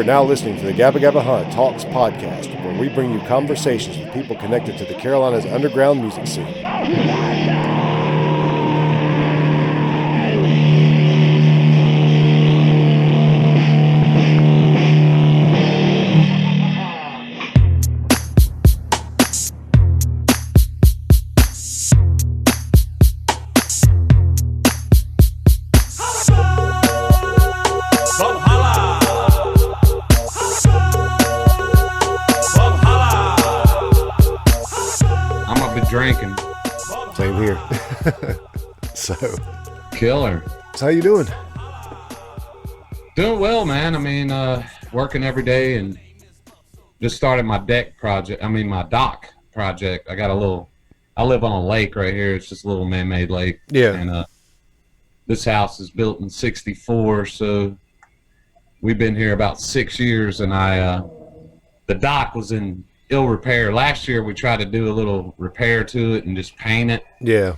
now listening to the Gabba Gabba Talks podcast, where we bring you conversations with people connected to the Carolinas underground music scene. Drinking. Same here. So Killer. So how you doing? Doing well, man. I mean, working every day and just started my dock project. I live on a lake right here. It's just a little man-made lake. Yeah. And this house is built in '64, so we've been here about 6 years, and the dock was in ill repair. Last year we tried to do a little repair to it and just paint it. Yeah.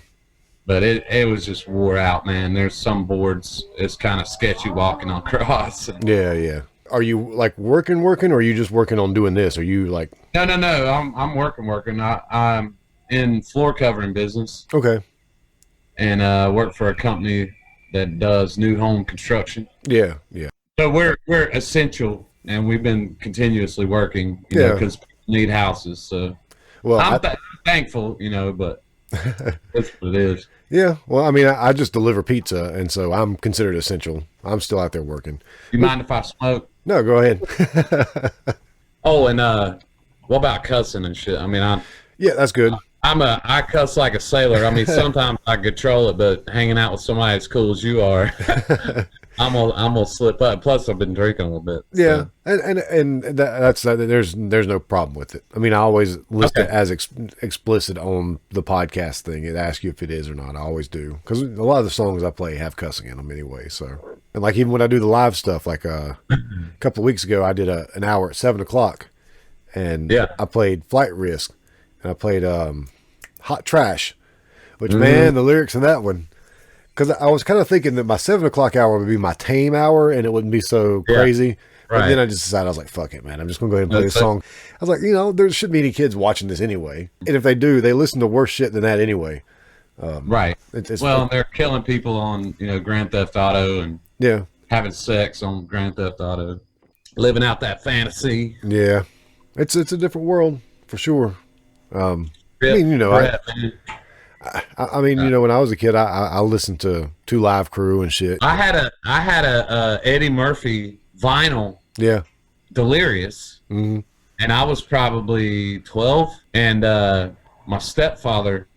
But it was just wore out, man. There's some boards, it's kind of sketchy walking across. Yeah. Are you like working, or are you just working on doing this? Are you like... No. I'm working. I'm in floor covering business. Okay. And work for a company that does new home construction. Yeah. So we're essential, and we've been continuously working, you know, because need houses. So well, I'm thankful, but that's what it is. Yeah. Well, I mean, I just deliver pizza, and so I'm considered essential. I'm still out there working. You mind if I smoke? No, go ahead. Oh, and what about cussing and shit? I mean, yeah, that's good. I cuss like a sailor. I mean, sometimes I control it, but hanging out with somebody as cool as you are, I'm gonna slip up. Plus, I've been drinking a little bit. Yeah, so. and that's there's no problem with it. I mean, I always list it as explicit on the podcast thing. It asks you if it is or not. I always do, because a lot of the songs I play have cussing in them anyway. So, and like even when I do the live stuff, like a couple of weeks ago, I did an hour at 7:00, and I played Flight Risk, and I played Hot Trash, which man, the lyrics in that one. Because I was kind of thinking that my 7:00 hour would be my tame hour and it wouldn't be so crazy. Right. But then I just decided, I was like, fuck it, man. I'm just going to go ahead and play this song. I was like, there shouldn't be any kids watching this anyway. And if they do, they listen to worse shit than that anyway. Right. They're killing people on, Grand Theft Auto and having sex on Grand Theft Auto. Living out that fantasy. Yeah. It's a different world, for sure. I mean, when I was a kid, I listened to Live Crew and shit. I had a Eddie Murphy vinyl. Yeah. Delirious. Mm-hmm. And I was probably 12. And my stepfather,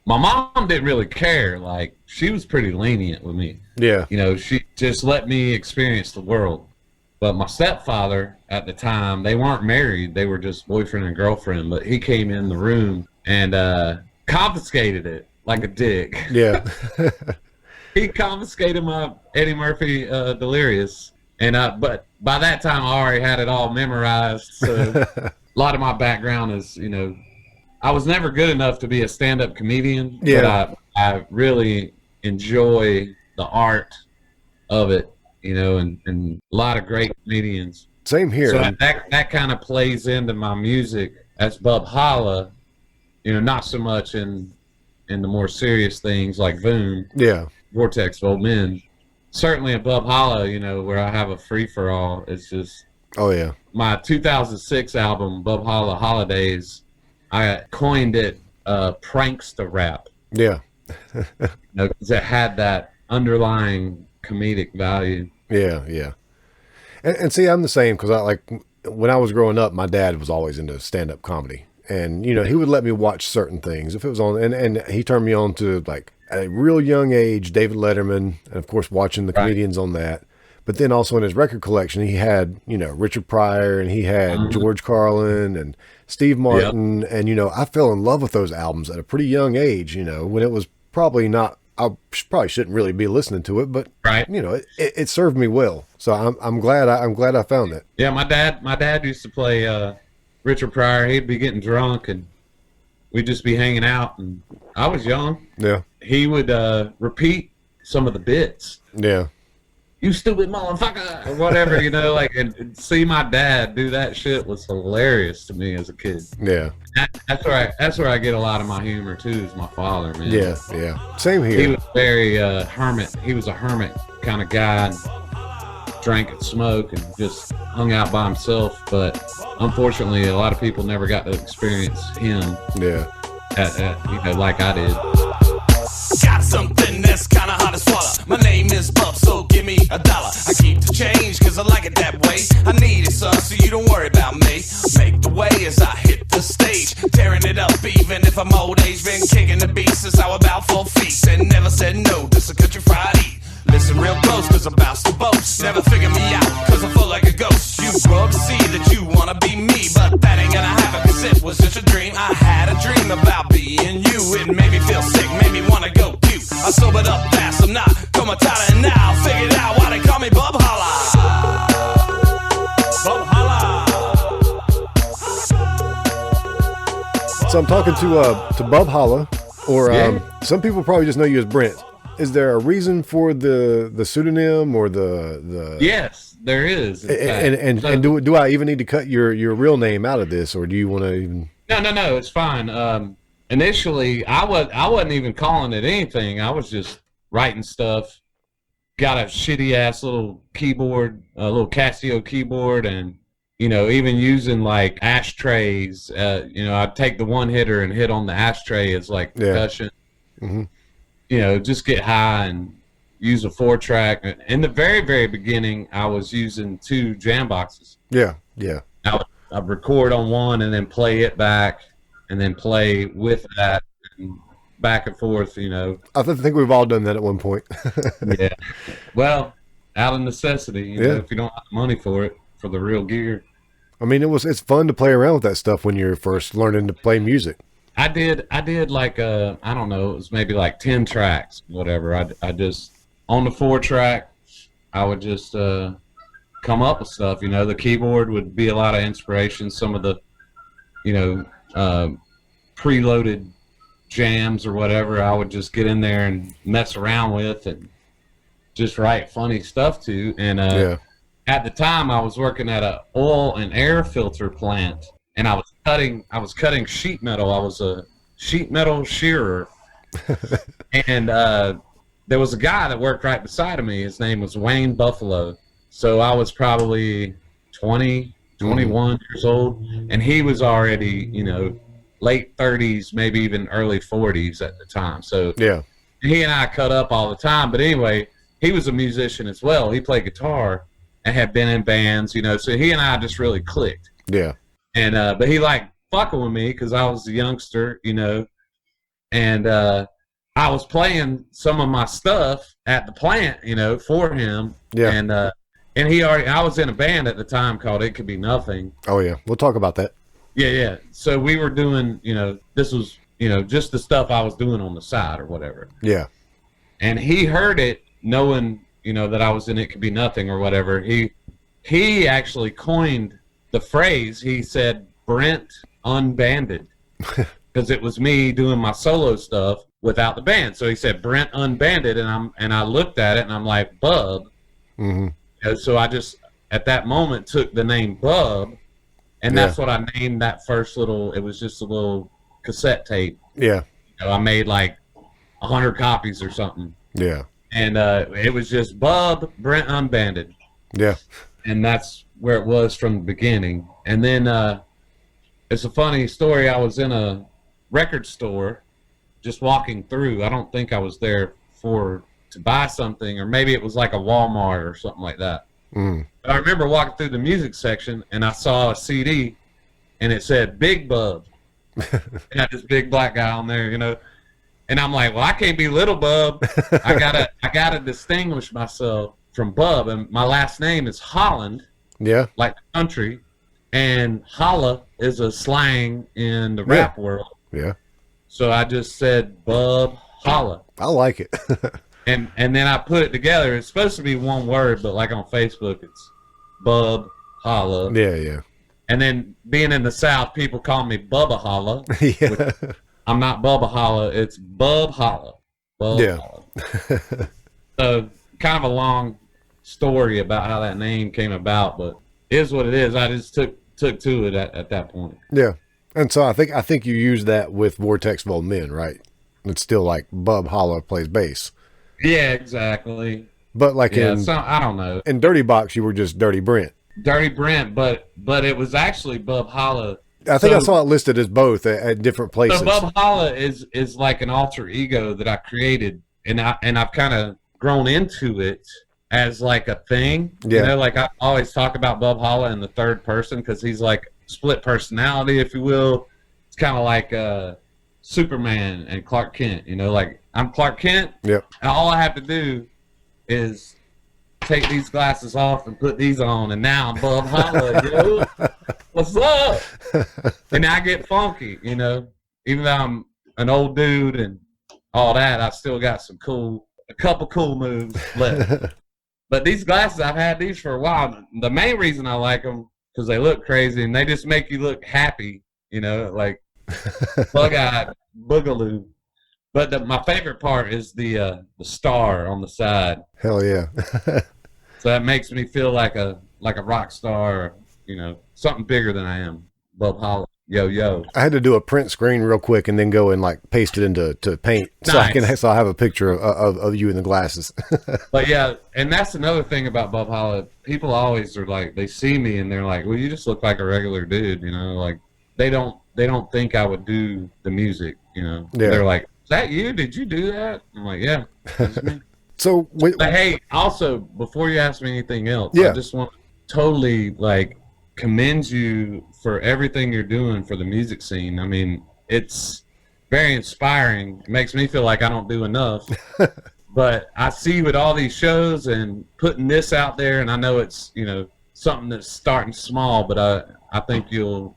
my mom didn't really care. Like, she was pretty lenient with me. Yeah. She just let me experience the world. But my stepfather at the time, they weren't married. They were just boyfriend and girlfriend. But he came in the room and confiscated it like a dick. Yeah. He confiscated my Eddie Murphy Delirious. And but by that time I already had it all memorized. So a lot of my background is, I was never good enough to be a stand-up comedian. Yeah. But I really enjoy the art of it, and a lot of great comedians. Same here. So that kind of plays into my music as Bubholla. Not so much in the more serious things like Boom. Yeah. Vortex of Old Men. Certainly in Bubholla, where I have a free-for-all, it's just... Oh, yeah. My 2006 album, Bubholla Holidays, I coined it prankster rap. Yeah. Because it had that underlying comedic value. Yeah. And see, I'm the same, because when I was growing up, my dad was always into stand-up comedy. And, he would let me watch certain things if it was on. And he turned me on to, like, at a real young age, David Letterman, and, of course, watching the comedians on that. But then also in his record collection, he had, Richard Pryor, and he had George Carlin and Steve Martin. Yep. And, I fell in love with those albums at a pretty young age, when it was probably not, I probably shouldn't really be listening to it, but, it served me well. So I'm glad I found that. Yeah, my dad used to play Richard Pryor. He'd be getting drunk and we'd just be hanging out, and I was young. Yeah. He would repeat some of the bits. Yeah. you stupid motherfucker, or whatever, you know, like, and see my dad do that shit was hilarious to me as a kid. Yeah. That's where I get a lot of my humor too, is my father, man. Yeah. Same here. He was very hermit. He was a hermit kind of guy, and drank and smoked and just hung out by himself. But unfortunately, a lot of people never got to experience him. Yeah. You know, like I did. Got something that's kinda hard to swallow. My name is Bub, so give me $1. I keep the change cause I like it that way. I need it, son, so you don't worry about me. Make the way as I hit the stage, tearing it up even if I'm old age. Been kicking the beat since I was about 4 feet, and never said no, this a country fried eat. Listen real close cause I'm about to boast. Never figure me out cause I'm full like a ghost. You grow up to see that you wanna be me, but that ain't gonna happen cause it was just a dream. I had a dream about being you. It made me feel sick, made me wanna go puke. I sobered up fast, I'm not comatata, and now figured out why they call me Bubholla. Bubholla. So I'm talking to Bubholla, or some people probably just know you as Brent. Is there a reason for the pseudonym or the? Yes, there is. And do I even need to cut your real name out of this, or do you want to even? No, it's fine. Initially, I wasn't even calling it anything. I was just writing stuff. Got a shitty ass little keyboard, a little Casio keyboard, and you know, even using like ashtrays. You know, I'd take the one hitter and hit on the ashtray as like percussion. Yeah. Mm-hmm. You know, just get high and use a 4-track. In the very, very beginning, I was using 2 jam boxes. Yeah. I'd record on one and then play it back, and then play with that, and back and forth, you know. I think we've all done that at one point. Yeah. Well, out of necessity, you know, if you don't have the money for it, for the real gear. I mean, it's fun to play around with that stuff when you're first learning to play music. I did like I don't know, it was maybe like 10 tracks, whatever. I just on the 4-track, I would just come up with stuff. You know, the keyboard would be a lot of inspiration. Some of the, you know, preloaded jams or whatever, I would just get in there and mess around with and just write funny stuff to. And at the time, I was working at a oil and air filter plant. And I was cutting sheet metal. I was a sheet metal shearer. And there was a guy that worked right beside of me. His name was Wayne Buffalo. So I was probably 20, 21 years old. And he was already, you know, late 30s, maybe even early 40s at the time. So he and I cut up all the time. But anyway, he was a musician as well. He played guitar and had been in bands, you know. So he and I just really clicked. Yeah. And but he liked fucking with me because I was a youngster, you know, and I was playing some of my stuff at the plant, you know, for him. Yeah. And I was in a band at the time called It Could Be Nothing. Oh yeah, we'll talk about that. Yeah. So we were doing, you know, this was, you know, just the stuff I was doing on the side or whatever. Yeah. And he heard it, knowing, you know, that I was in It Could Be Nothing or whatever. He actually coined the phrase. He said Brent Unbanded, because it was me doing my solo stuff without the band. So he said Brent Unbanded, and I looked at it and I'm like, Bub. Mm-hmm. And so I just at that moment took the name Bub, and that's what I named that first little. It was just a little cassette tape. Yeah. You know, I made like 100 copies or something. Yeah. And it was just Bub Brent Unbanded. Yeah. And that's where it was from the beginning. And then it's a funny story. I was in a record store just walking through. I don't think I was there to buy something, or maybe it was like a Walmart or something like that. But I remember walking through the music section and I saw a CD and it said Big Bub. It had this big black guy on there, you know. And I'm like, well, I can't be Little Bub. I gotta distinguish myself from Bub, and my last name is Holland. Yeah. Like the country. And holla is a slang in the rap world. Yeah. So I just said Bub Holla. I like it. and then I put it together. It's supposed to be one word, but like on Facebook it's Bub Holla. Yeah. And then being in the South, people call me Bubba Holla. Yeah. I'm not Bubba Holla, it's Bub Holla. Bub Holla. So kind of a long story about how that name came about, but it is what it is. I just took to it at that point. Yeah. And so I think you use that with Vortex of Old Men, right? It's still like Bubholla plays bass. Yeah, exactly. But like I don't know. In Dirty Box, you were just Dirty Brent. Dirty Brent, but it was actually Bubholla. I think I saw it listed as both at different places. So Bubholla is like an alter ego that I created, and I've kind of grown into it as like a thing. Yeah. You know, like I always talk about Bubholla in the third person because he's like split personality, if you will. It's kind of like Superman and Clark Kent. You know, like I'm Clark Kent. Yep. And all I have to do is take these glasses off and put these on, and now I'm Bubholla. Yo, what's up? And I get funky, you know. Even though I'm an old dude and all that, I still got a couple cool moves left. But these glasses, I've had these for a while. The main reason I like them because they look crazy and they just make you look happy, you know, like bug-eyed boogaloo. But my favorite part is the star on the side. Hell yeah. So that makes me feel like a rock star, or, you know, something bigger than I am. Bubholla, yo. I had to do a print screen real quick and then go and like paste it into paint Nice. so I have a picture of you in the glasses. But yeah, and that's another thing about Bubholla. People always are like, they see me and they're like, well, you just look like a regular dude, you know, like they don't think I would do the music, you know. Yeah. They're like, is that you? Did you do that? I'm like, yeah, that's me. So But hey, also, before you ask me anything else, Yeah. I just want to totally like commend you for everything you're doing for the music scene. I mean, it's very inspiring. It makes me feel like I don't do enough. But I see you at all these shows and putting this out there, and I know it's, you know, something that's starting small, but I think you'll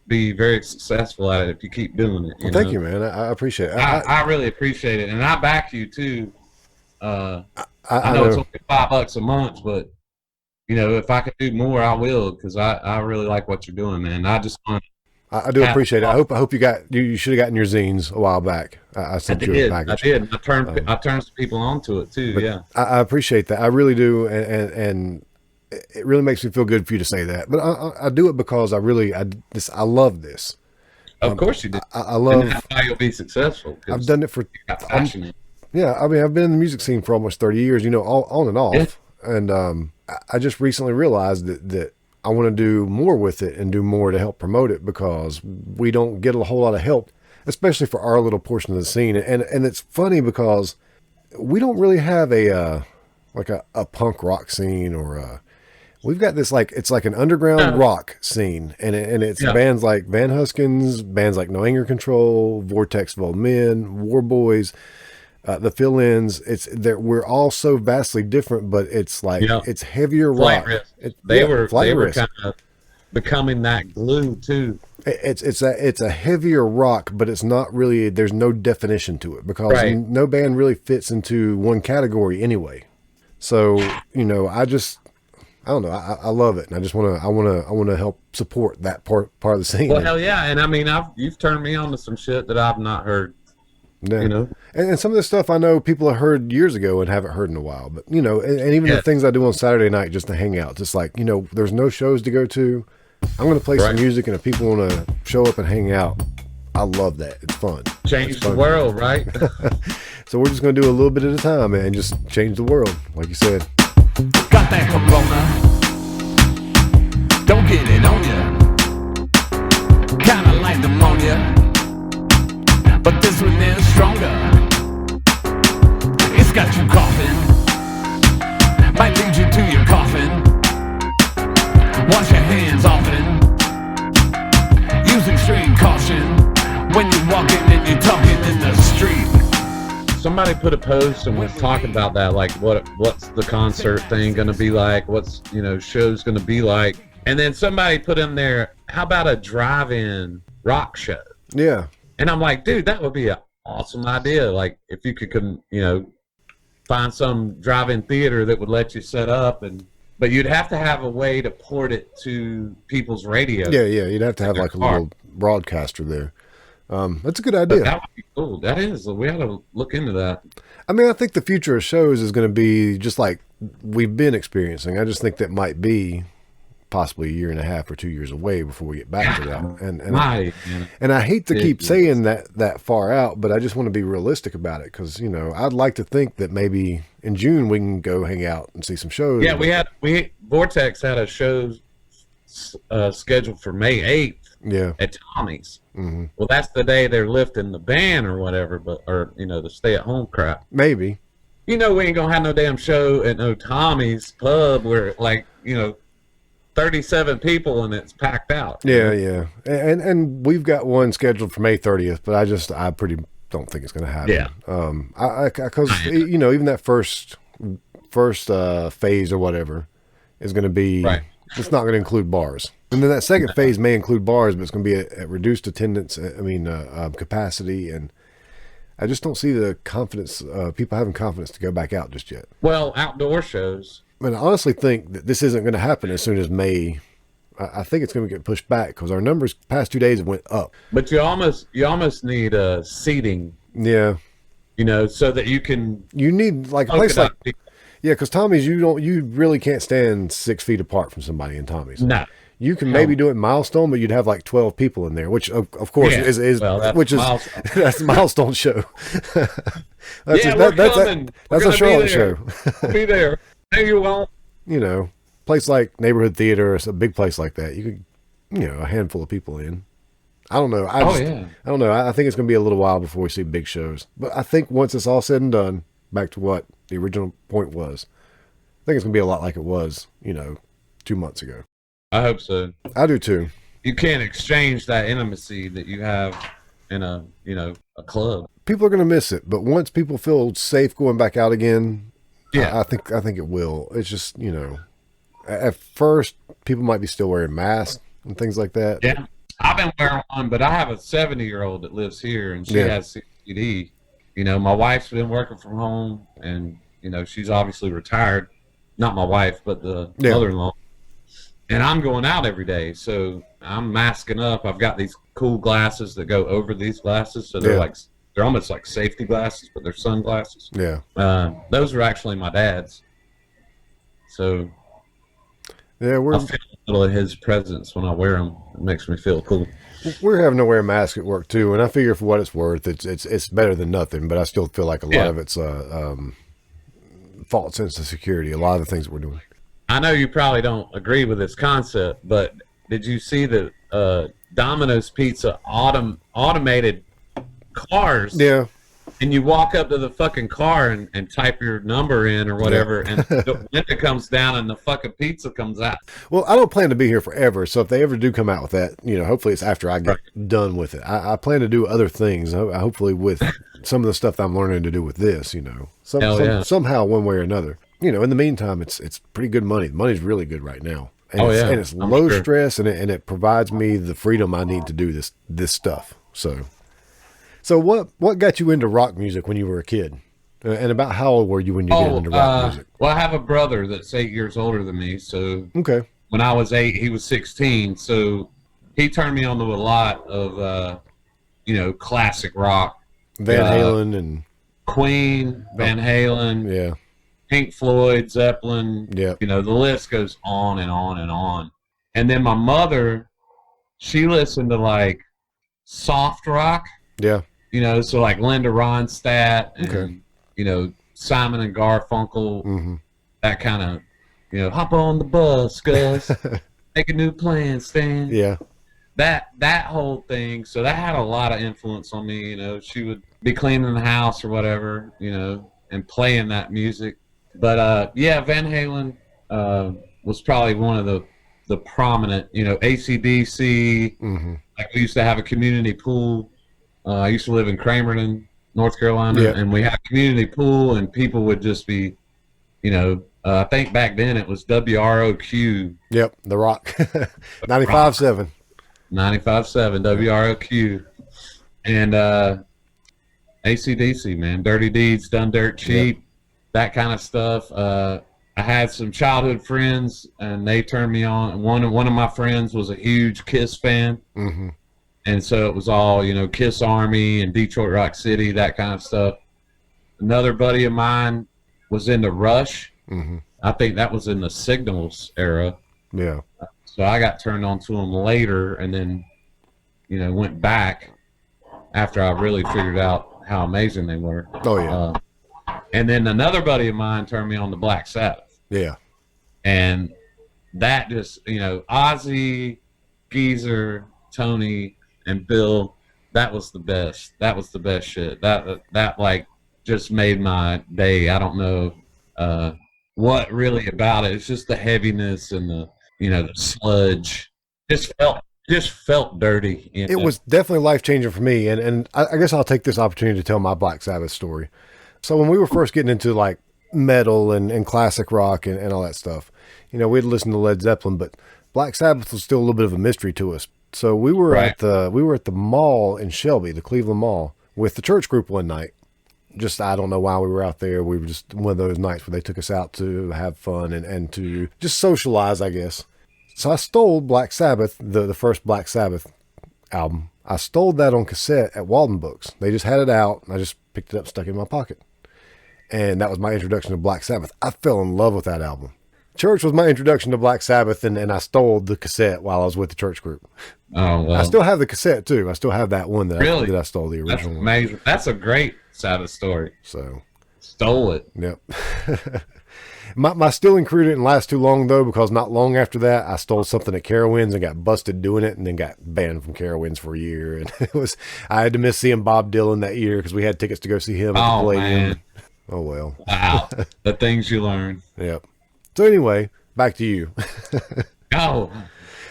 be very successful at it if you keep doing it. Well, thank you, man. I appreciate it. I really appreciate it, and I back you too. I know it's only $5 a month, but you know, if I could do more, I will, because I really like what you're doing, man. I just want. I do appreciate it. I hope you should have gotten your zines a while back. I sent you a package. I did. I turned some people onto it too. Yeah. I appreciate that. I really do, and it really makes me feel good for you to say that. But I do it because I love this. Of course you did. I love. And that's how you'll be successful. I've done it for. Passionate. Yeah, I mean, I've been in the music scene for almost 30 years. You know, on and off. Yeah. And I just recently realized that I want to do more with it and do more to help promote it, because we don't get a whole lot of help, especially for our little portion of the scene. And it's funny because we don't really have a punk rock scene, or we've got this it's like an underground rock scene, and it's bands like Van Huskins, bands like No Anger Control, Vortex of Old Men, War Boys. The fill-ins, we're all so vastly different, but it's like it's heavier rock. They were kind of becoming that glue too. It's a heavier rock, but it's not really. There's no definition to it, because no band really fits into one category anyway. So you know, I don't know. I love it, and I want to help support that part of the scene. Well, hell yeah, and I mean, you've turned me on to some shit that I've not heard. Yeah. You know, and some of this stuff I know people have heard years ago and haven't heard in a while, but you know, and even the things I do on Saturday night just to hang out, just like, you know, there's no shows to go to. I'm going to play some music, and if people want to show up and hang out, I love that. It's fun. Change the world, right? So we're just going to do a little bit at a time, man. Just change the world, like you said. Got that corona, don't get it on ya. Kinda like pneumonia, but this one is stronger. It's got you coughing, might lead you to your coffin. Wash your hands often, use extreme caution when you're walking and you're talking in the street. Somebody put a post and was talking about that, like what's the concert thing gonna be like, what's, you know, show's gonna be like, and then somebody put in there, how about a drive-in rock show? Yeah. And I'm like, dude, that would be an awesome idea. Like, if you could, you know, find some drive-in theater that would let you set up, but you'd have to have a way to port it to people's radio. Yeah, you'd have to have like a little broadcaster there. That's a good idea. That would be cool. That is. We ought to look into that. I mean, I think the future of shows is going to be just like we've been experiencing. I just think that might be possibly a year and a half or 2 years away before we get back to that. And I hate to keep saying that far out, but I just want to be realistic about it because, you know, I'd like to think that maybe in June we can go hang out and see some shows. Yeah, Vortex had a show scheduled for May 8th at Tommy's. Mm-hmm. Well, that's the day they're lifting the ban or whatever, or, you know, the stay-at-home crap. Maybe. You know, we ain't going to have no damn show at no Tommy's pub where, like, you know, 37 people and it's packed out. Yeah. And we've got one scheduled for May 30th, but I pretty don't think it's going to happen. Yeah. Because, you know, even that first phase or whatever is going to be, it's not going to include bars. And then that second phase may include bars, but it's going to be at reduced attendance, capacity. And I just don't see the confidence, people having confidence to go back out just yet. Well, outdoor shows. I honestly think that this isn't going to happen as soon as May. I think it's going to get pushed back because our numbers past 2 days went up. But you almost need seating. Yeah. You know, so that you need like a place like, because Tommy's, you really can't stand 6 feet apart from somebody in Tommy's. No. You can maybe do it in Milestone, but you'd have like 12 people in there, which of course is Milestone. That's the Milestone show. That's coming. That's a Charlotte show. We'll be there. No, you won't. You know, place like Neighborhood Theater, or a big place like that, you could, you know, a handful of people in. I don't know. I don't know. I think it's going to be a little while before we see big shows. But I think once it's all said and done, back to what the original point was, I think it's going to be a lot like it was, you know, 2 months ago. I hope so. I do too. You can't exchange that intimacy that you have in a club. People are going to miss it, but once people feel safe going back out again, I think it will. It's just, you know, at first people might be still wearing masks and things like that. Yeah, I've been wearing one, but I have a 70-year-old that lives here, and she has COPD. You know, my wife's been working from home, and you know, she's obviously retired. Not my wife, but the mother-in-law. And I'm going out every day, so I'm masking up. I've got these cool glasses that go over these glasses, so they're they're almost like safety glasses, but they're sunglasses. Yeah. Those are actually my dad's. So I feel a little of his presence when I wear them. It makes me feel cool. We're having to wear a mask at work too, and I figure for what it's worth, it's better than nothing. But I still feel like a lot of it's false sense of security. A lot of the things that we're doing. I know you probably don't agree with this concept, but did you see that Domino's Pizza automated cars? Yeah. And you walk up to the fucking car and type your number in or whatever, and the window comes down and the fucking pizza comes out. Well, I don't plan to be here forever, so if they ever do come out with that, you know, hopefully it's after I get done with it. I plan to do other things, hopefully with some of the stuff that I'm learning to do with this, you know, somehow one way or another. You know, in the meantime, it's pretty good money. The money's really good right now. And and it's low stress, and it provides me the freedom I need to do this stuff. So what got you into rock music when you were a kid? And about how old were you when you got into rock music? Well, I have a brother that's 8 years older than me. So when I was 8, he was 16. So he turned me on to a lot of, classic rock. Van Halen and Queen, Van Halen. Yeah. Pink Floyd, Zeppelin. Yeah. You know, the list goes on and on and on. And then my mother, she listened to like soft rock. Yeah. You know, so like Linda Ronstadt and, you know, Simon and Garfunkel, that kind of, you know, hop on the bus, Gus, make a new plan, Stan. Yeah. That whole thing. So that had a lot of influence on me. You know, she would be cleaning the house or whatever, you know, and playing that music. But, Van Halen was probably one of the prominent, you know, AC/DC. Like we used to have a community pool. I used to live in Cramerton, North Carolina, and we had a community pool, and people would just be, you know, I think back then it was WROQ. Yep, The Rock. 95.7. 95.7, WROQ. And AC/DC, man. Dirty Deeds, Done Dirt Cheap, that kind of stuff. I had some childhood friends, and they turned me on. One of my friends was a huge Kiss fan. And so it was all, you know, Kiss Army and Detroit Rock City, that kind of stuff. Another buddy of mine was into Rush. Mm-hmm. I think that was in the Signals era. Yeah. So I got turned on to them later, and then, you know, went back after I really figured out how amazing they were. Oh, yeah. And then another buddy of mine turned me on to Black Sabbath. Yeah. And that just, you know, Ozzy, Geezer, Tony, and Bill, that was the best. That was the best shit. That like just made my day. I don't know what really about it. It's just the heaviness and the, you know, the sludge. Just felt dirty. You know? It was definitely life-changing for me, and I guess I'll take this opportunity to tell my Black Sabbath story. So when we were first getting into like metal and classic rock and all that stuff, you know, we'd listen to Led Zeppelin, but Black Sabbath was still a little bit of a mystery to us. So we were at the mall in Shelby, the Cleveland Mall, with the church group one night. Just, I don't know why we were out there. We were just one of those nights where they took us out to have fun and to just socialize, I guess. So I stole Black Sabbath, the first Black Sabbath album. I stole that on cassette at Walden Books. They just had it out, and I just picked it up, stuck it in my pocket. And that was my introduction to Black Sabbath. I fell in love with that album. Church was my introduction to Black Sabbath, and I stole the cassette while I was with the church group. Oh, well. I still have the cassette, too. I still have that one that Really? I stole, the original That's amazing. That's a great Sabbath story. So, Stole it. yep. My stealing crew didn't last too long, though, because not long after that, I stole something at Carowinds and got busted doing it, and then got banned from Carowinds for a year. And I had to miss seeing Bob Dylan that year because we had tickets to go see him at the Palladium. Man. Oh, well. Wow. The things you learn. Yep. So anyway, back to you. Oh.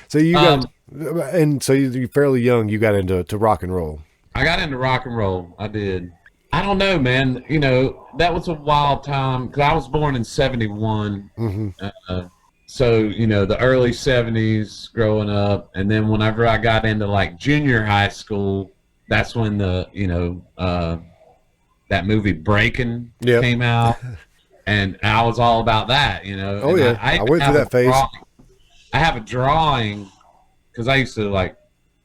So you got, and so you're fairly young, you got into rock and roll. I got into rock and roll. I did. I don't know, man. You know, that was a wild time because I was born in 71. Mm-hmm. So, you know, the early 70s growing up. And then whenever I got into like junior high school, that's when the, you know, that movie Breaking came out. And I was all about that, you know. Oh, and yeah. I went through that phase. I have a drawing because I used to like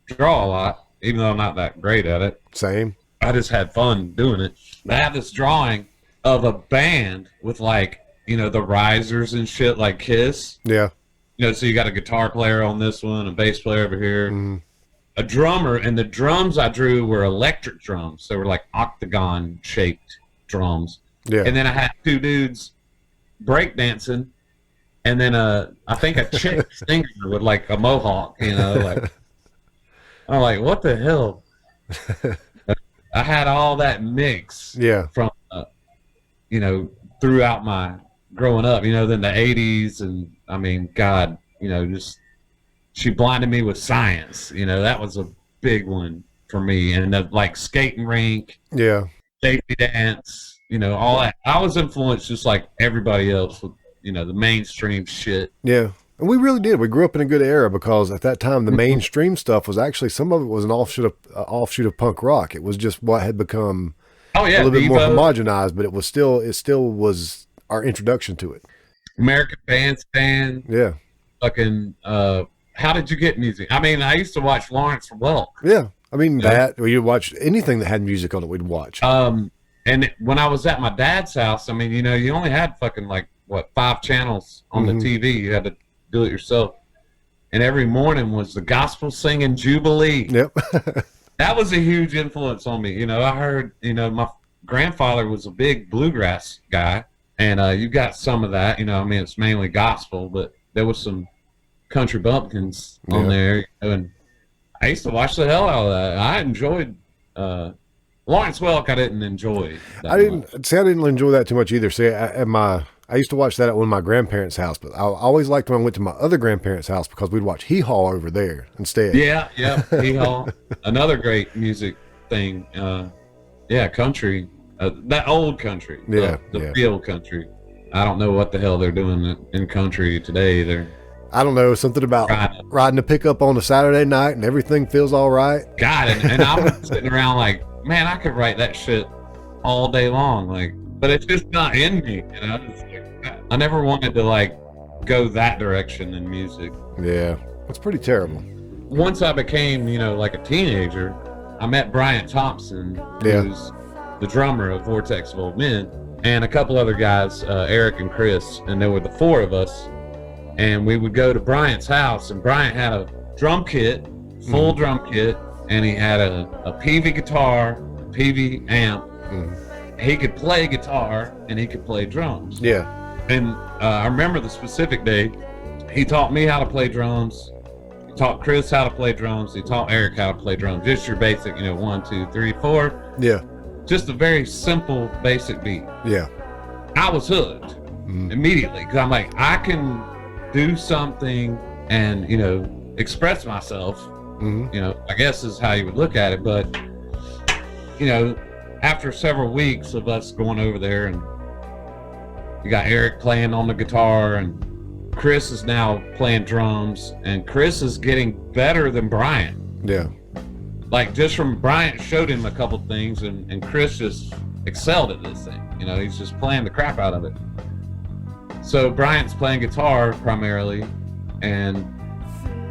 draw a lot, even though I'm not that great at it. Same. I just had fun doing it. I have this drawing of a band with like, you know, the risers and shit like Kiss. Yeah. You know, so you got a guitar player on this one, a bass player over here, a drummer, and the drums I drew were electric drums. They were like octagon shaped drums. Yeah. And then I had two dudes breakdancing, and then I think a chick singer with like a mohawk, you know, like I'm like, what the hell? I had all that mix from, you know, throughout my growing up, you know, then the 80s, and I mean, God, you know, just she blinded me with science, you know, that was a big one for me, and the like skating rink, safety dance. You know, all that. I was influenced just like everybody else with, you know, the mainstream shit. Yeah. And we really did. We grew up in a good era because at that time, the mainstream stuff was actually, some of it was an offshoot of punk rock. It was just what had become a little bit more homogenized, but it still was our introduction to it. American Bandstand. Yeah. Fucking, how did you get music? I mean, I used to watch Lawrence Welk. Yeah. I mean, or you'd watch anything that had music on it, we'd watch. And when I was at my dad's house, I mean, you know, you only had fucking like, 5 channels on the TV. You had to do it yourself. And every morning was the gospel singing Jubilee. Yep. That was a huge influence on me. You know, I heard, you know, my grandfather was a big bluegrass guy. And you got some of that, you know, I mean, it's mainly gospel, but there was some country bumpkins on there. You know, and I used to watch the hell out of that. I enjoyed Lawrence Welk. I didn't enjoy that I didn't enjoy that too much either. See, I used to watch that at one of my grandparents' house, but I always liked when I went to my other grandparents' house because we'd watch Hee Haw over there instead. Yeah, Hee Haw. Another great music thing. Country. That old country. The field country. I don't know what the hell they're doing in country today. I don't know, something about riding a pickup on a Saturday night and everything feels all right. God, and I'm sitting around like, man, I could write that shit all day long, like, but it's just not in me, you know. It's like, I never wanted to like go that direction in music. Yeah, it's pretty terrible. once I became, like a teenager, I met Brian Thompson, who's the drummer of Vortex of Old Men, and a couple other guys, Eric and Chris, and there were the four of us. And we would go to Bryant's house, and Bryant had a drum kit, full drum kit, and he had a PV guitar, PV amp. He could play guitar, and he could play drums. Yeah. And I remember the specific day, he taught me how to play drums. He taught Chris how to play drums. He taught Eric how to play drums. Just your basic, 1, 2, 3, 4. Yeah. Just a very simple, basic beat. Yeah. I was hooked immediately, because I'm like, I can do something and, express myself. I guess is how you would look at it. But, after several weeks of us going over there, and you got Eric playing on the guitar, and Chris is now playing drums, and Chris is getting better than Brian. Yeah. Like, just from Brian showed him a couple things, and Chris just excelled at this thing. He's just playing the crap out of it. So Brian's playing guitar primarily, and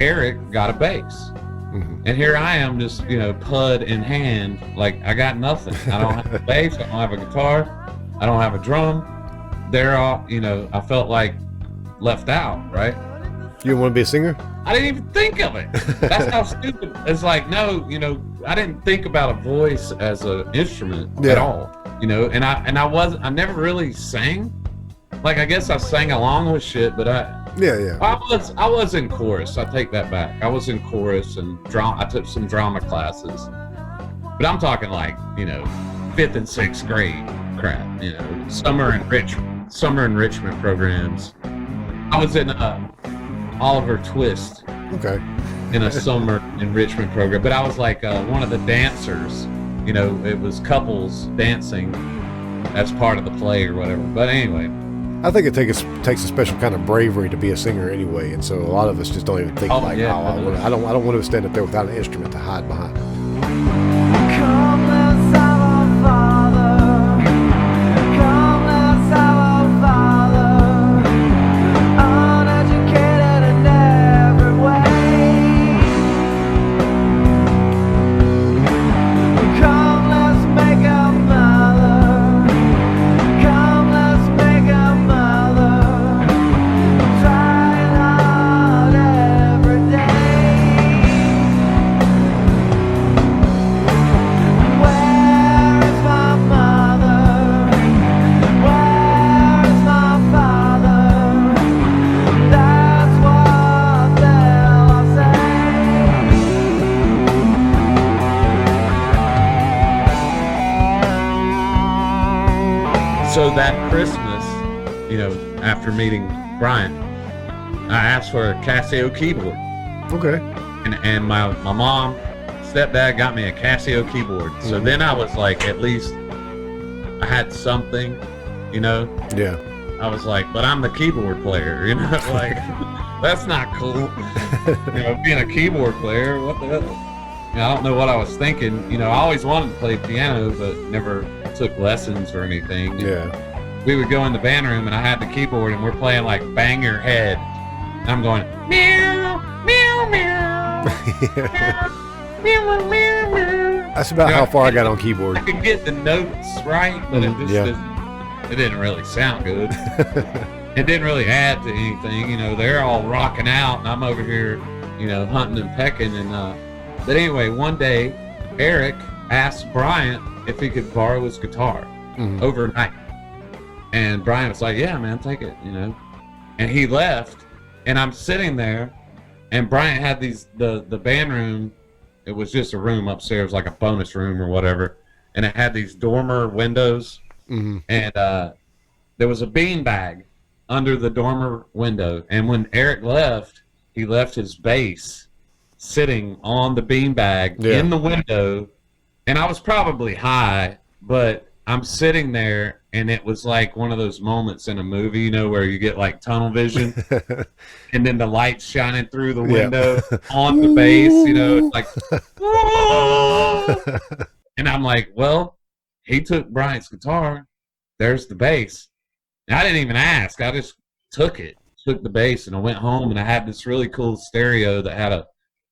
Eric got a bass. And here I am, just, pud in hand, like, I got nothing. I don't have a bass, I don't have a guitar, I don't have a drum. They're all, I felt like left out, right? You want to be a singer? I didn't even think of it. That's how stupid. It's like, no, I didn't think about a voice as an instrument at all, and I never really sang. Like, I guess I sang along with shit, but I was in chorus. I take that back. I was in chorus and drama. I took some drama classes, but I'm talking like, 5th and 6th grade crap, summer enrichment programs. I was in Oliver Twist. Okay. In a summer enrichment program, but I was like one of the dancers. It was couples dancing as part of the play or whatever. But anyway, I think it takes a special kind of bravery to be a singer anyway, and so a lot of us just don't even think I don't want to stand up there without an instrument to hide behind. Come, let's have our Father. Come, let's have our Father. Uneducated in every way. Come, let's make a mother. Come, let's make a mother. Trying hard every day. Where is my mother? Where is my father? That's what they'll say. so that Christmas, after meeting Brian, I asked for a Casio keyboard, Okay. and my mom, stepdad got me a Casio keyboard. So then I was like, at least I had something, Yeah. I was like, but I'm the keyboard player, like, that's not cool. Being a keyboard player, what the hell? I don't know what I was thinking. I always wanted to play piano, but never took lessons or anything. Yeah. We would go in the band room, and I had the keyboard, and we're playing like Bang Your Head. And I'm going, meow, meow, meow, meow, meow, meow, meow. That's about how far I got on keyboard. I could get the notes right, but it just it didn't really sound good. It didn't really add to anything. They're all rocking out, and I'm over here, hunting and pecking. And but anyway, one day, Eric asked Bryant if he could borrow his guitar overnight, and Bryant was like, "Yeah, man, take it," And he left, and I'm sitting there, and Bryant had the band room. It was just a room upstairs, like a bonus room or whatever, and it had these dormer windows. And there was a bean bag under the dormer window. And when Eric left, he left his bass sitting on the bean bag in the window. And I was probably high, but I'm sitting there, and it was like one of those moments in a movie, where you get like tunnel vision, and then the lights shining through the window on the bass, it's like, and I'm like, well, he took Bryant's guitar. There's the bass. And I didn't even ask. I just took the bass, and I went home, and I had this really cool stereo that had a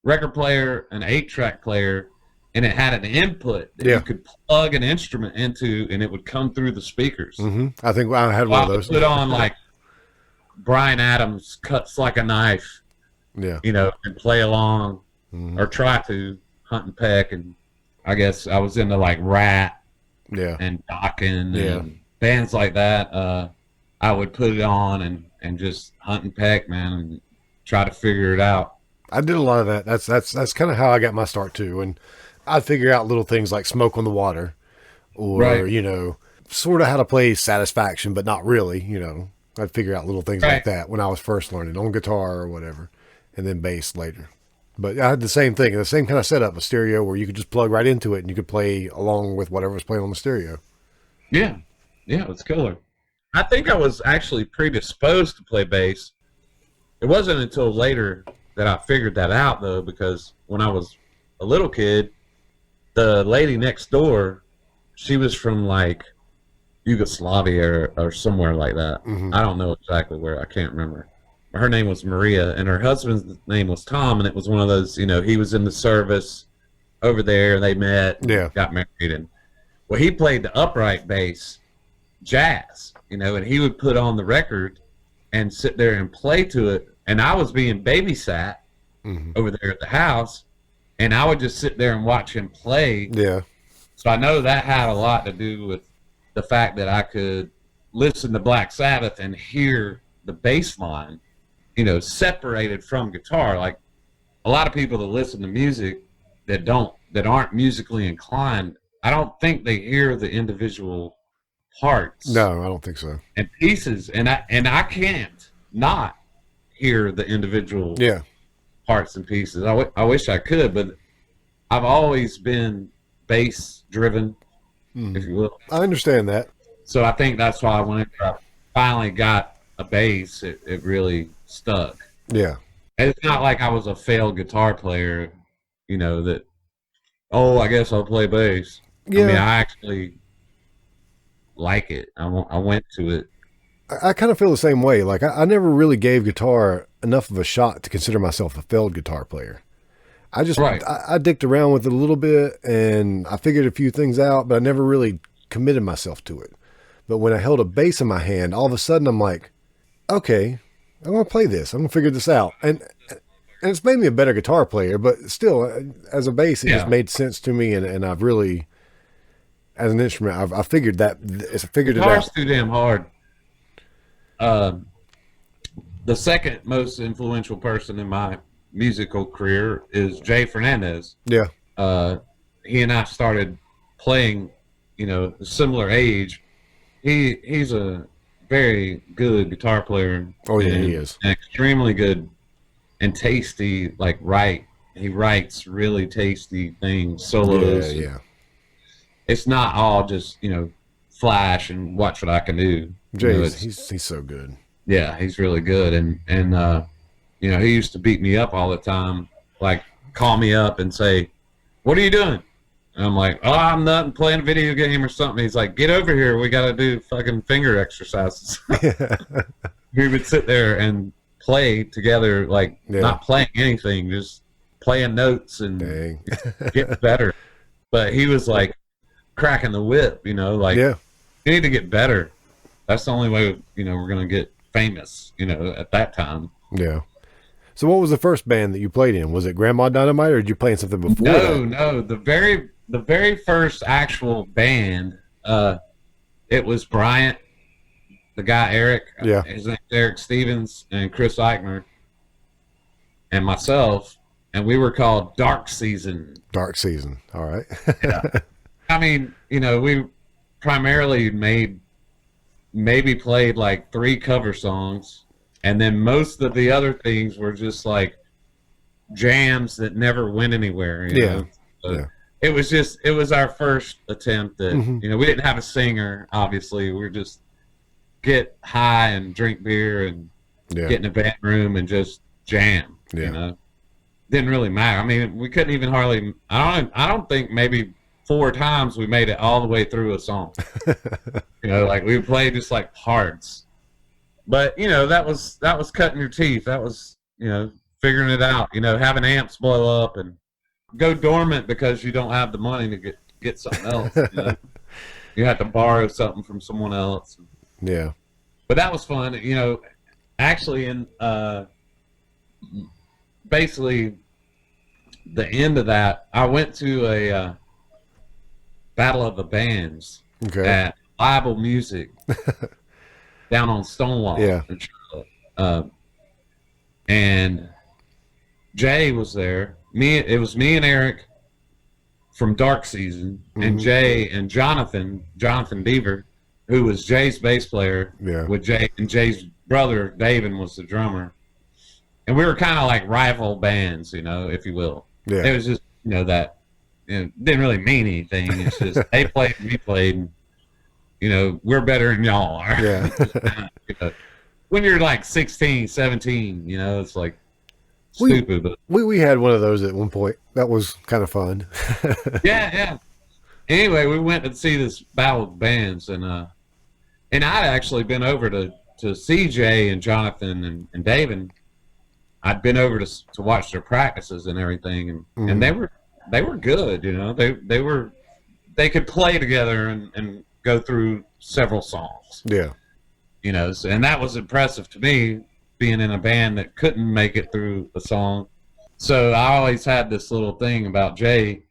record player, an 8-track player, and it had an input that you could plug an instrument into, and it would come through the speakers. I think I had one of those. Put on like Bryan Adams' "Cuts Like a Knife," you know, and play along, or try to hunt and peck, and I guess I was into like Rat, and Dokken, and bands like that. I would put it on and just hunt and peck, man, and try to figure it out. I did a lot of that. That's kind of how I got my start too. And I'd figure out little things like Smoke on the Water, or you know, sort of how to play Satisfaction, but not really. You know, I'd figure out little things like that when I was first learning on guitar or whatever, and then bass later. But I had the same thing, the same kind of setup, a stereo where you could just plug right into it and you could play along with whatever was playing on the stereo. Yeah, it's killer. I think I was actually predisposed to play bass. It wasn't until later that I figured that out, though, because when I was a little kid, the lady next door, she was from like Yugoslavia or somewhere like that. I don't know exactly where. I can't remember. Her name was Maria, and her husband's name was Tom, and it was one of those, you know, he was in the service over there, and they met, got married, and well, he played the upright bass jazz, you know, and he would put on the record and sit there and play to it, and I was being babysat over there at the house, and I would just sit there and watch him play. So I know that had a lot to do with the fact that I could listen to Black Sabbath and hear the bass line, you know, separated from guitar. Like a lot of people that listen to music that aren't musically inclined, I don't think they hear the individual parts. No, I don't think so. And pieces, and I can't not hear the individual parts and pieces. I wish I could, but I've always been bass driven, if you will. I understand that. So I think that's why whenever I finally got a bass, it really stuck. Yeah. And it's not like I was a failed guitar player, you know, that, oh, I guess I'll play bass. Yeah. I mean, I actually like it. I went to it. I kind of feel the same way. Like, I never really gave guitar enough of a shot to consider myself a failed guitar player. I just, I dicked around with it a little bit, and I figured a few things out, but I never really committed myself to it. But when I held a bass in my hand, all of a sudden I'm like, okay, I'm going to play this. I'm going to figure this out. And it's made me a better guitar player, but still, as a bass, it just made sense to me, and I've really, as an instrument, I figured that, it out. Guitar's too damn hard. The second most influential person in my musical career is Jay Fernandez. Yeah. He and I started playing, you know, a similar age. He's a very good guitar player. Oh yeah, he is. Extremely good and tasty. Like he writes really tasty things, solos. Yeah. It's not all just, you know, flash and watch what I can do. Jay, you know, he's so good. Yeah, he's really good, and you know, he used to beat me up all the time, like call me up and say, "What are you doing?" And I'm like, "Oh, I'm not playing a video game or something." He's like, "Get over here, we got to do fucking finger exercises." We would sit there and play together, like not playing anything, just playing notes and get better. But he was like cracking the whip, you know, like you need to get better. That's the only way, you know, we're gonna get famous, you know, at that time. Yeah. So what was the first band that you played in? Was it Grandma Dynamite, or did you play in something before that? No. The very first actual band, it was Bryant, the guy Eric, his name's Eric Stevens, and Chris Eichner, and myself, and we were called Dark Season. Dark Season, all right. Yeah. I mean, you know, we primarily maybe played like 3 cover songs, and then most of the other things were just like jams that never went anywhere. You know? So it was our first attempt at, you know, we didn't have a singer, obviously. We were just get high and drink beer and get in a band room and just jam, you know. Didn't really matter. I mean, we couldn't even hardly, I don't think maybe 4 times we made it all the way through a song. You know, like we played just like parts. But, you know, that was cutting your teeth. That was, you know, figuring it out, having amps blow up and go dormant because you don't have the money to get something else. You have to borrow something from someone else. Yeah. But that was fun, actually in basically the end of that, I went to a Battle of the Bands at Bible Music down on Stonewall. Yeah. In Charlotte. And Jay was there. It was me and Eric from Dark Season, and Jay and Jonathan Deaver, who was Jay's bass player with Jay, and Jay's brother David was the drummer. And we were kind of like rival bands, if you will. Yeah. It was just, that didn't really mean anything. It's just they played and we played, and, we're better than y'all are. Yeah. When you're like 16, 17, it's like stupid. But we had one of those at one point. That was kind of fun. yeah. Anyway, we went to see this Battle of Bands, and I'd actually been over to see Jay and Jonathan and David. I'd been over to watch their practices and everything, and they were good, they could play together and go through several songs. Yeah. And that was impressive to me, being in a band that couldn't make it through a song. So I always had this little thing about Jay,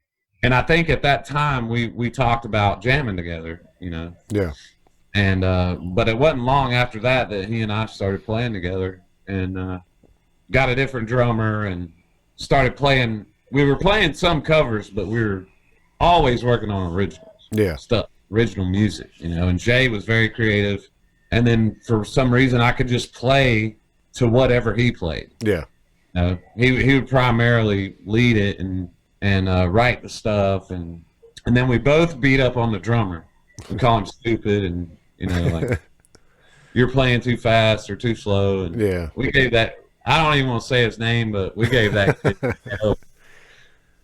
and I think at that time we talked about jamming together, Yeah. And but it wasn't long after that he and I started playing together, and got a different drummer and started playing. We were playing some covers, but we were always working on originals. Yeah. Stuff, original music, and Jay was very creative. And then for some reason I could just play to whatever he played. Yeah. He would primarily lead it and write the stuff, and then we both beat up on the drummer. We call him stupid, and like you're playing too fast or too slow, and we gave that. I don't even want to say his name, but we gave that kid help.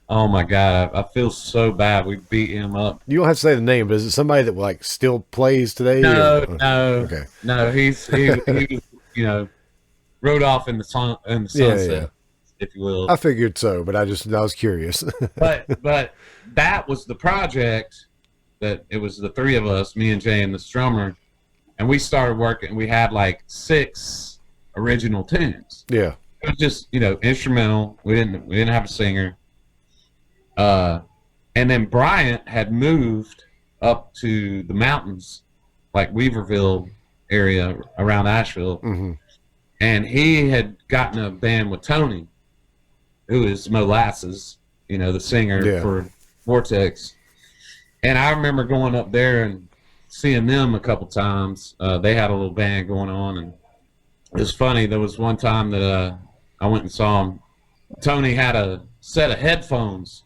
Oh my God, I feel so bad. We beat him up. You don't have to say the name, but is it somebody that like still plays today? No. Okay. No, he was, rode off in the sunset, if you will. I figured so, but I was curious. but that was the project that it was the three of us, me and Jay and the drummer, and we started working. We had like 6 original tunes. Yeah. It was just, instrumental. We didn't have a singer. And then Bryant had moved up to the mountains, like Weaverville area around Asheville. And he had gotten a band with Tony, who is Molasses, the singer for Vortex. And I remember going up there and seeing them a couple times. They had a little band going on, and it was funny. There was one time that I went and saw him. Tony had a set of headphones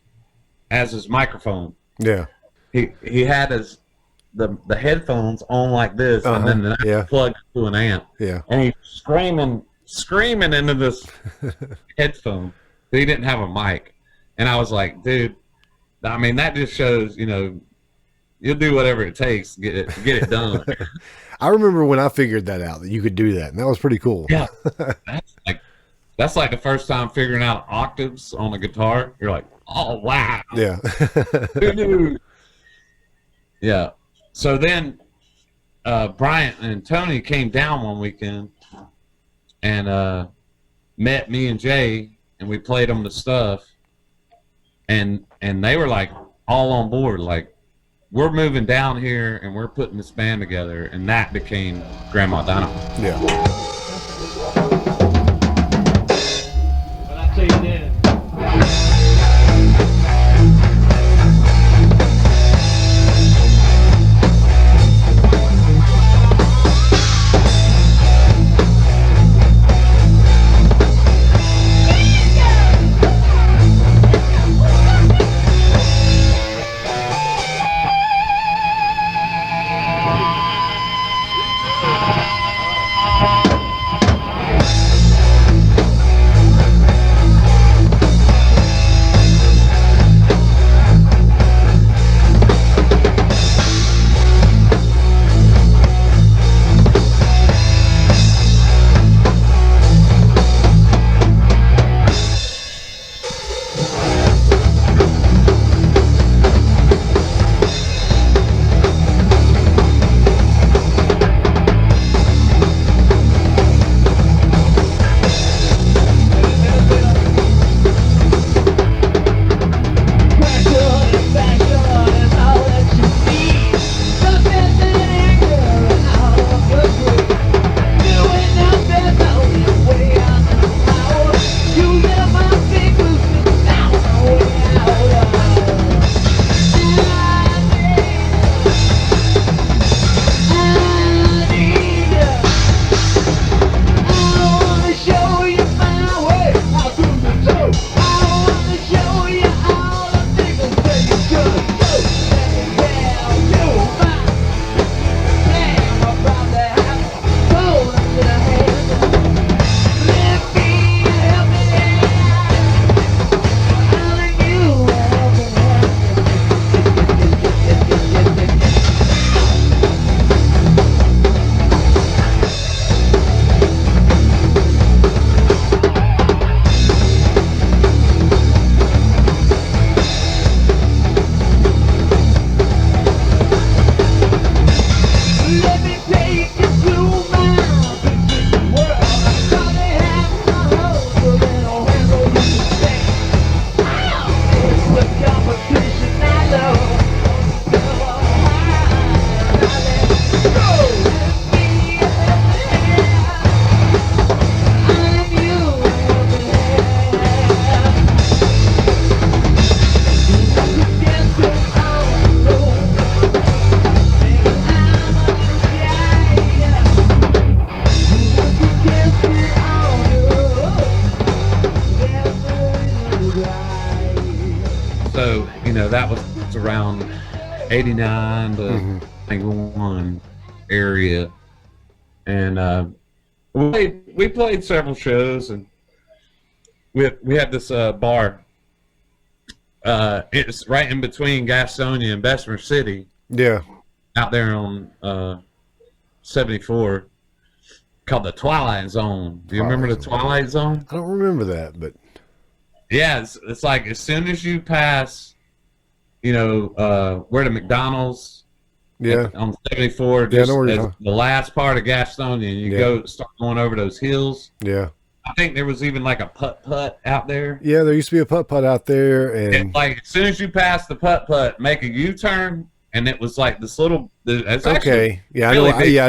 as his microphone. Yeah. He had the headphones on like this, and then the plugged to an amp. Yeah. And he's screaming into this headphone. He didn't have a mic. And I was like, dude, I mean, that just shows, you'll do whatever it takes to get it done. I remember when I figured that out, that you could do that, and that was pretty cool. Yeah. That's like the first time figuring out octaves on a guitar. You're like, oh, wow. Yeah. Yeah. So then Bryant and Tony came down one weekend and met me and Jay, and we played them the stuff, and they were like all on board, like, we're moving down here and we're putting this band together, and that became Grandma Dynamite. Yeah. But I tell you this. So, you know, that was around 89 to 91 area. And we played several shows, and we had this bar. It's right in between Gastonia and Bessemer City. Yeah. Out there on 74, called the Twilight Zone. Do you remember the Twilight Zone? I don't remember that, but yeah, it's like as soon as you pass, you know, where the McDonald's, yeah, on 74, just the last part of Gastonia, and you start going over those hills. Yeah. I think there was even like a putt-putt out there. Yeah, there used to be a putt-putt out there, and like as soon as you pass the putt-putt, make a U-turn, and it was like this little. It's okay, yeah, really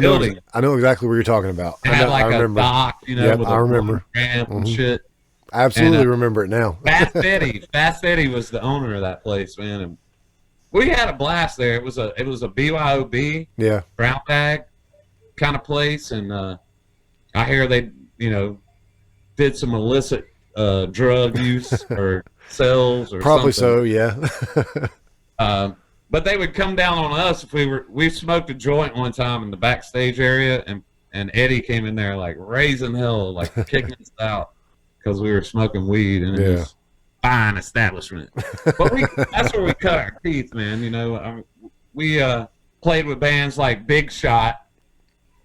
I know exactly what you're talking about. It had like a dock, you know, with I remember ramp and shit. I absolutely remember it now. Fast Eddie was the owner of that place, man. And we had a blast there. It was a BYOB, brown bag kind of place, and I hear they, you know, did some illicit drug use or sales or probably something. So, yeah. But they would come down on us if we smoked a joint one time in the backstage area, and Eddie came in there like raising hell, like kicking us out because we were smoking weed in his fine establishment. But that's where we cut our teeth, man. You know, we played with bands like Big Shot,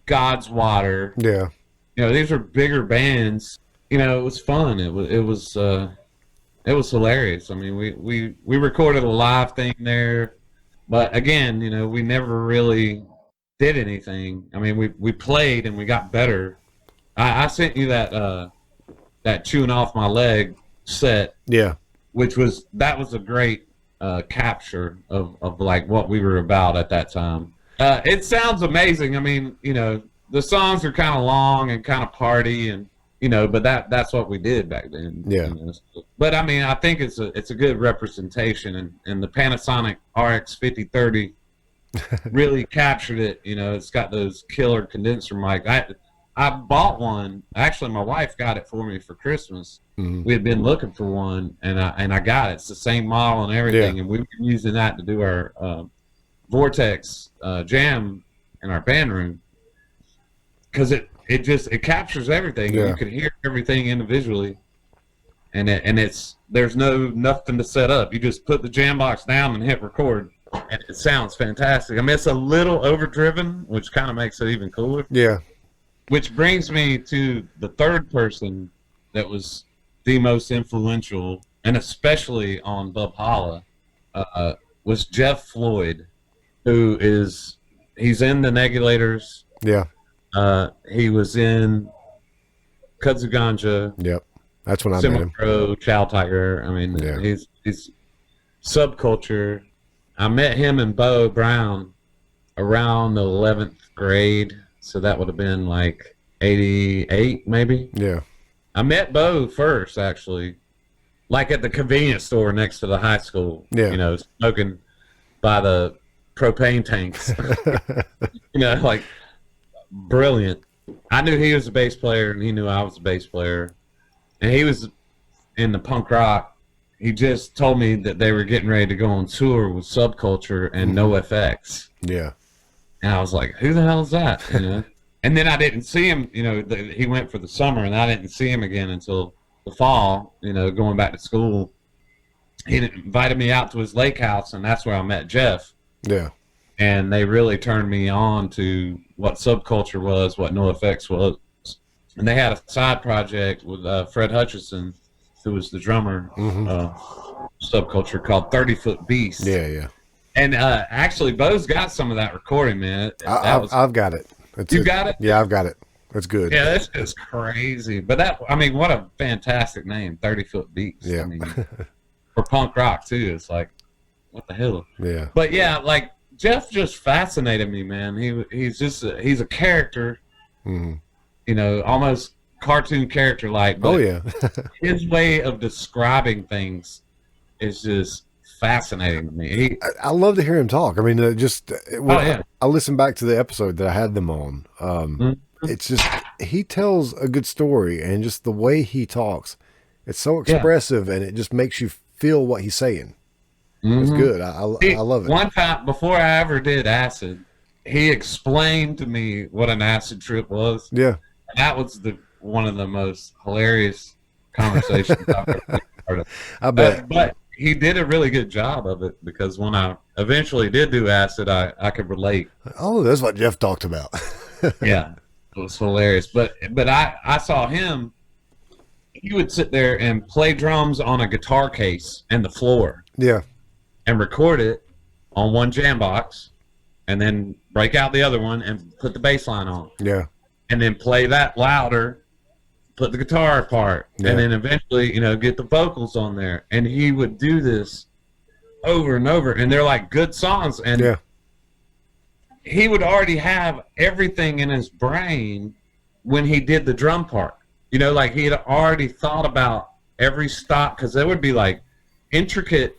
God's Water. Yeah. You know, these were bigger bands. You know, it was fun. It was hilarious. I mean, we recorded a live thing there, but again, you know, we never really did anything. I mean, we played and we got better. I sent you that Chewing Off My Leg set. Yeah. That was a great capture of like what we were about at that time. It sounds amazing. I mean, you know, the songs are kind of long and kind of party, and you know, but that's what we did back then. Yeah. You know? But I mean, I think it's a good representation, and the Panasonic RX 5030 really captured it. You know, it's got those killer condenser mic. I bought one. Actually, my wife got it for me for Christmas. We had been looking for one, and I got it. It's the same model and everything, and we've been using that to do our Vortex jam in our band room, because it captures everything. You can hear everything individually, and there's nothing to set up. You just put the jam box down and hit record, and it sounds fantastic. I mean, it's a little overdriven, which kind of makes it even cooler. Yeah. Which brings me to the third person that was the most influential, and especially on Bubholla, was Jeff Floyd, he's in the Negulators. Yeah. He was in Kudzu Ganja. Yep. That's when I met him. Pro, Chow Tiger. I mean, he's subculture. I met him and Bo Brown around the 11th grade. So that would have been like 88, maybe. Yeah. I met Bo first, actually, like at the convenience store next to the high school. Yeah. You know, smoking by the propane tanks. You know, like, brilliant. I knew he was a bass player, and he knew I was a bass player. And he was in the punk rock. He just told me that they were getting ready to go on tour with Subculture and NoFX. Yeah. And I was like, who the hell is that? You know? And then I didn't see him, you know, he went for the summer, and I didn't see him again until the fall, you know, going back to school. He invited me out to his lake house, and that's where I met Jeff. Yeah. And they really turned me on to what Subculture was, what NoFX was. And they had a side project with Fred Hutchison, who was the drummer of Subculture, called 30-Foot Beast. Yeah, yeah. And actually, Bo's got some of that recording, man. I've got it. You got it? Yeah, I've got it. That's good. Yeah, that's just crazy. But I mean, what a fantastic name, 30-Foot Beast. Yeah. I mean, for punk rock, too. It's like, what the hell? Yeah. But yeah, like, Jeff just fascinated me, man. He's a character, Mm-hmm. you know, almost cartoon character like. Oh yeah. His way of describing things is just fascinating to me. I love to hear him talk. I mean, Yeah. I listened back to the episode that I had them on. It's just, he tells a good story, and just the way he talks, it's so expressive, and it just makes you feel what he's saying. It's good. I love it. One time before I ever did acid, he explained to me what an acid trip was. Yeah. And that was one of the most hilarious conversations I've ever been part of. I bet. But he did a really good job of it, because when I eventually did do acid, I could relate. Oh, that's what Jeff talked about. Yeah, it was hilarious. But I saw him. He would sit there and play drums on a guitar case and the floor. Yeah. And record it on one jam box, and then break out the other one and put the bass line on. Yeah. And then play that louder, put the guitar apart, and then eventually, you know, get the vocals on there. And he would do this over and over, and they're like good songs. And he would already have everything in his brain when he did the drum part. You know, like he had already thought about every stop, because there would be like intricate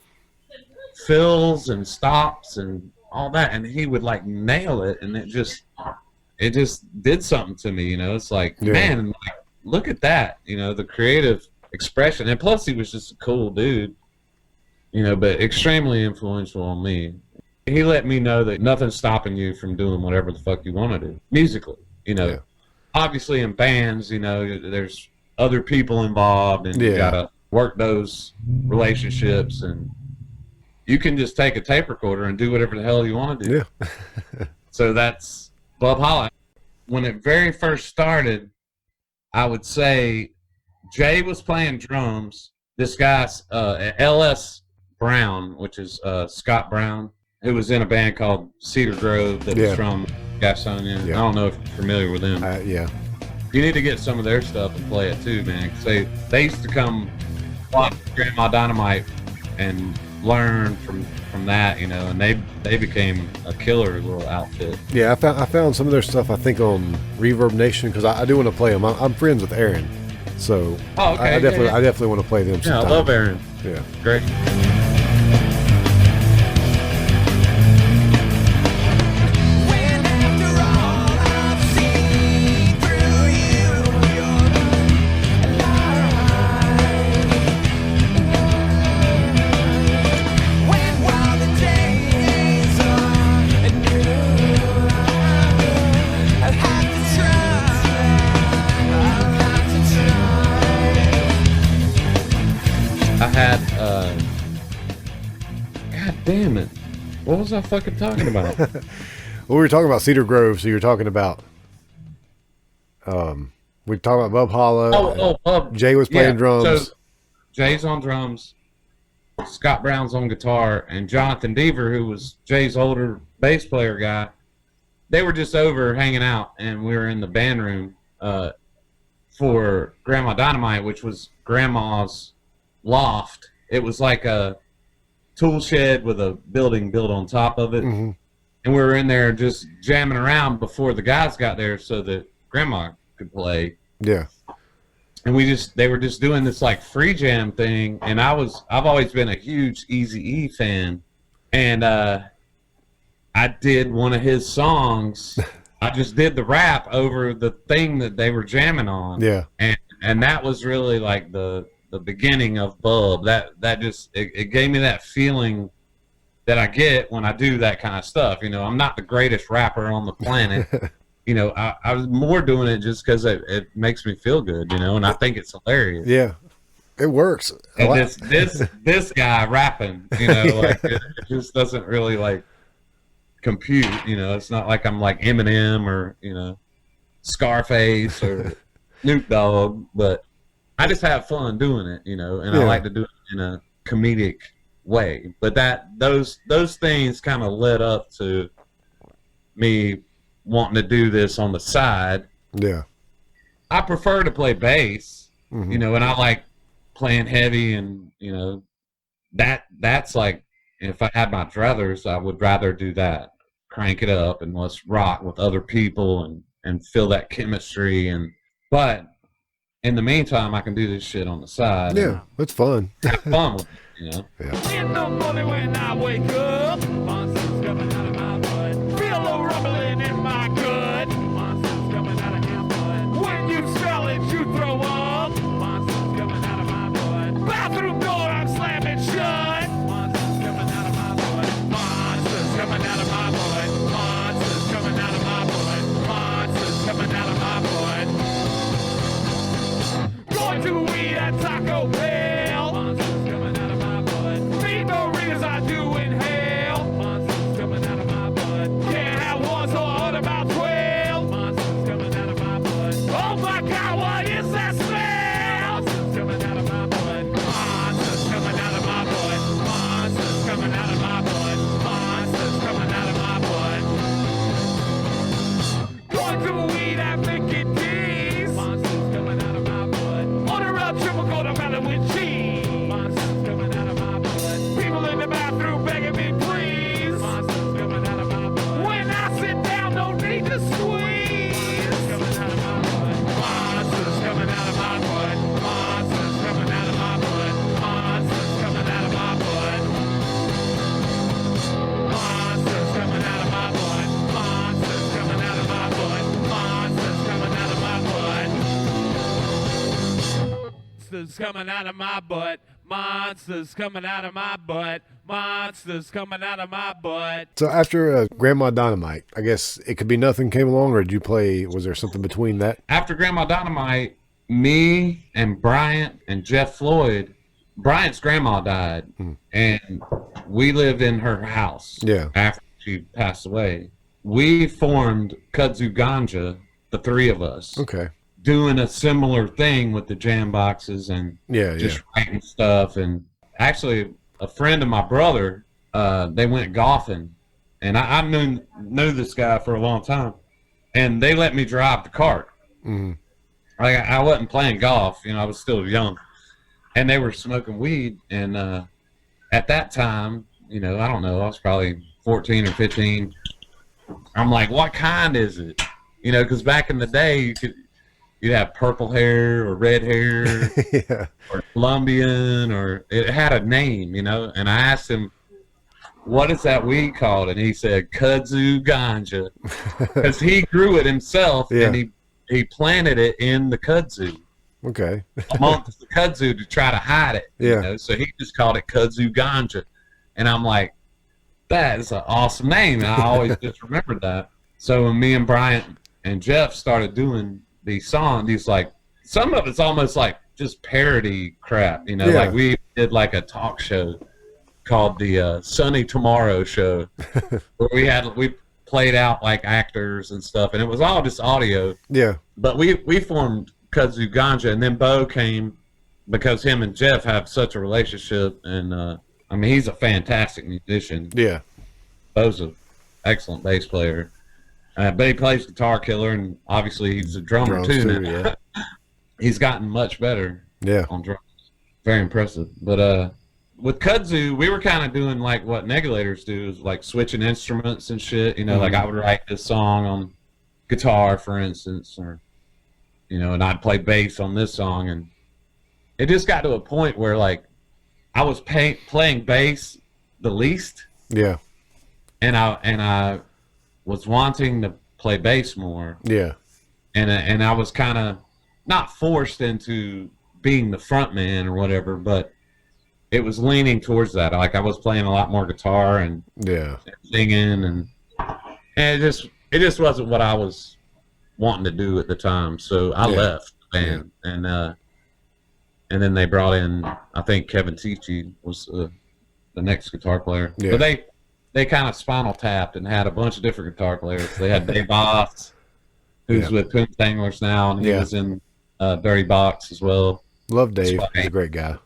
fills and stops and all that, and he would like nail it, and it just did something to me. You know, it's like, man, like, look at that, you know, the creative expression. And plus, he was just a cool dude, you know, but extremely influential on me. He let me know that nothing's stopping you from doing whatever the fuck you want to do musically. You know, obviously in bands, you know, there's other people involved, and you gotta work those relationships, and you can just take a tape recorder and do whatever the hell you want to do. Yeah. So that's Bubholla. When it very first started, I would say Jay was playing drums. This guy, L.S. Brown, which is Scott Brown, who was in a band called Cedar Grove that was from Gastonia. I don't know if you're familiar with them. Yeah. You need to get some of their stuff and play it too, man. 'Cause they used to come watch Grandma Dynamite and learn from that, you know, and they became a killer little outfit. Yeah, I found some of their stuff, I think, on Reverb Nation, because I do want to play them. I'm friends with Aaron, so I definitely want to play them sometime. I love Aaron. Yeah, great. God damn it. What was I fucking talking about? Well, we were talking about Cedar Grove, so you're talking about we talked about Bubholla. Jay was playing drums. So Jay's on drums, Scott Brown's on guitar, and Jonathan Deaver, who was Jay's older bass player guy, they were just over hanging out, and we were in the band room for Grandma Dynamite, which was Grandma's loft. It was like a tool shed with a building built on top of it. Mm-hmm. And we were in there just jamming around before the guys got there so that Grandma could play. Yeah. And they were just doing this like free jam thing. And I've always been a huge Eazy-E fan. And I did one of his songs. I just did the rap over the thing that they were jamming on. Yeah. And that was really like the beginning of Bub. That just it gave me that feeling that I get when I do that kind of stuff. You know, I'm not the greatest rapper on the planet. You know, I was more doing it just because it makes me feel good, you know, and I think it's hilarious. Yeah, it works. And this guy rapping, you know, like it just doesn't really like compute, you know. It's not like I'm like Eminem or, you know, Scarface or Snoop Dogg, but I just have fun doing it, you know, and I like to do it in a comedic way. But those things kind of led up to me wanting to do this on the side. Yeah. I prefer to play bass, mm-hmm. you know, and I like playing heavy, and, you know, that's like if I had my druthers, I would rather do that. Crank it up and let's rock with other people and feel that chemistry. But in the meantime, I can do this shit on the side. Yeah, it's fun. Have fun with it, you know? Yeah. In the morning when I wake up, monsters coming out of my butt. Feel a rumbling in my gut. Monsters coming out of my butt. When you smell it, you throw up. Monsters coming out of my butt. Bathroom door, I'm slamming shut. Monsters coming out of my butt. Monsters coming out of my butt. Monsters coming out of my butt. Monsters coming out of my butt. Going to eat at Taco Bell. Monsters coming out of my butt. Feed burritos, I do inhale. Monsters coming out of my butt. Can't have one, so I order about 12. Monsters coming out of my butt. Oh my God, what is that smell? Monsters coming out of my butt. Monsters coming out of my butt. Monsters coming out of my butt. Monsters coming out of my butt. Going to eat at Mickey D's. Monsters coming out of my butt. Order up triple quarter melon with cheese. Monsters coming out of my butt. People in the bathroom begging me please. Monsters coming out of my butt. When I sit down, no need to squeeze. Monsters coming out of my butt. Monsters coming out of my butt. Monsters coming out of my butt. Monsters coming out of my butt. Monsters coming out of my butt. Monsters coming out of my butt. Monsters coming out of my butt. Monsters coming out of my butt. Monsters coming out of my butt. Monsters coming out of my butt. So after Grandma Dynamite, I guess It Could Be Nothing came along, or did you play, was there something between that? After Grandma Dynamite, me and Bryant and Jeff Floyd, Bryant's grandma died, and we lived in her house Yeah. after she passed away. We formed Kudzu Ganja, the three of us, Okay. doing a similar thing with the jam boxes and Yeah, just writing stuff. And actually, a friend of my brother, they went golfing, and I knew this guy for a long time, and they let me drive the cart. Mm-hmm. Like I wasn't playing golf, you know, I was still young, and they were smoking weed. And at that time, you know, I don't know, I was probably 14 or 15. I'm like, what kind is it? You know, because back in the day, you'd have purple hair or red hair Yeah. or Colombian, or it had a name, you know. And I asked him, what is that weed called? And he said, Kudzu Ganja, because he grew it himself. Yeah. And he planted it in the kudzu, Okay. amongst the kudzu, to try to hide it. Yeah. You know? So he just called it Kudzu Ganja. And I'm like, that is an awesome name. And I always just remembered that. So when me and Bryant and Jeff started doing these songs, he's like, some of it's almost like just parody crap, you know. Yeah. Like we did like a talk show called the Sunny Tomorrow Show, where we played out like actors and stuff, and it was all just audio. Yeah. But we formed Kudzu Ganja, and then Bo came because him and Jeff have such a relationship, and I mean, he's a fantastic musician. Yeah. Bo's an excellent bass player. But he plays guitar killer, and obviously he's a drummer Drums too. too, yeah. He's gotten much better Yeah. on drums. Very impressive. But with Kudzu, we were kind of doing like what Negulators do, is like switching instruments and shit. You know, like I would write this song on guitar, for instance, or, you know, and I'd play bass on this song. And it just got to a point where like I was playing bass the least. Yeah. And I was wanting to play bass more. Yeah. And I was kind of not forced into being the front man or whatever, but it was leaning towards that. Like I was playing a lot more guitar and Yeah. singing, and it just wasn't what I was wanting to do at the time. So I left the band, and then they brought in, I think Kevin Tichy was the next guitar player. Yeah. But they kind of spinal tapped and had a bunch of different guitar players. They had Dave Boss, who's with Coon Tanglers now, and he was in Dirty Box as well. Love Dave. He's a great guy.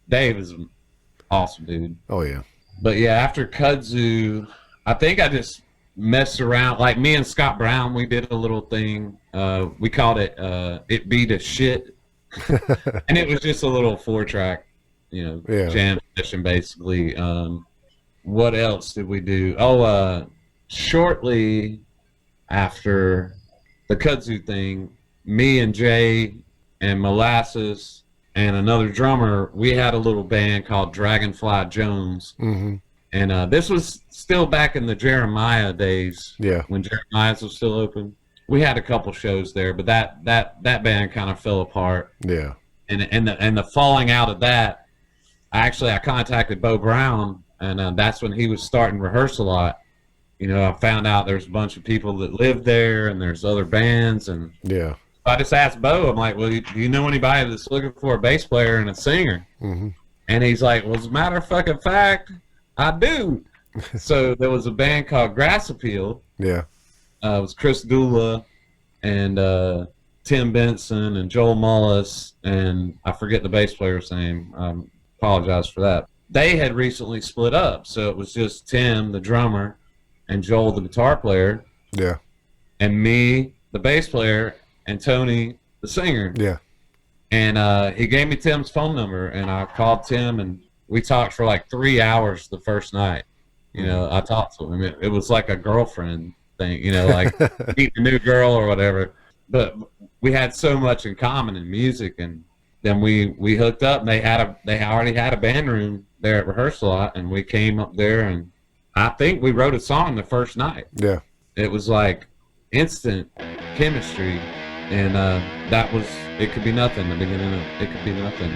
Dave is an awesome dude. Oh, yeah. But yeah, after Kudzu, I think I just messed around. Like me and Scott Brown, we did a little thing. We called it It Be the Shit. And it was just a little 4-track, you know, jam session basically. what else did we do? Oh, shortly after the kudzu thing, me and Jay and Molasses and another drummer, we had a little band called Dragonfly Jones. Mm-hmm. And this was still back in the Jeremiah days. Yeah. When Jeremiah's was still open. We had a couple shows there, but that band kind of fell apart. Yeah. And the falling out of that, I contacted Bo Brown, and that's when he was starting to rehearse a lot. You know, I found out there's a bunch of people that live there, and there's other bands, and yeah. I just asked Bo, I'm like, well, do you know anybody that's looking for a bass player and a singer? Mm-hmm. And he's like, well, as a matter of fucking fact, I do. So there was a band called Grass Appeal. Yeah. It was Chris Dula and Tim Benson and Joel Mullis, and I forget the bass player's name. I apologize for that. They had recently split up, so it was just Tim, the drummer, and Joel, the guitar player. Yeah. And me, the bass player, and Tony, the singer. Yeah. And he gave me Tim's phone number, and I called Tim, and we talked for like 3 hours the first night. You know, I talked to him. It was like a girlfriend thing, you know, like meet a new girl or whatever. But we had so much in common in music, and then we hooked up. And they already had a band room there at rehearsal lot, and we came up there, and I think we wrote a song the first night. Yeah. It was like instant chemistry, and that was It Could Be Nothing. The beginning of It Could Be Nothing.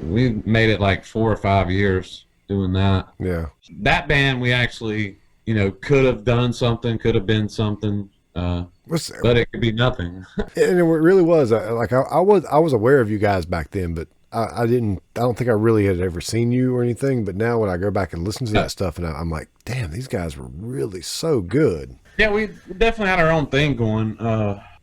We made it like 4 or 5 years doing that. Yeah. That band, we actually, you know, could have done something, could have been something, but it could be nothing. And it really was. I was aware of you guys back then, but I don't think I really had ever seen you or anything. But now when I go back and listen to that stuff, and I'm like, damn, these guys were really so good. Yeah, we definitely had our own thing going,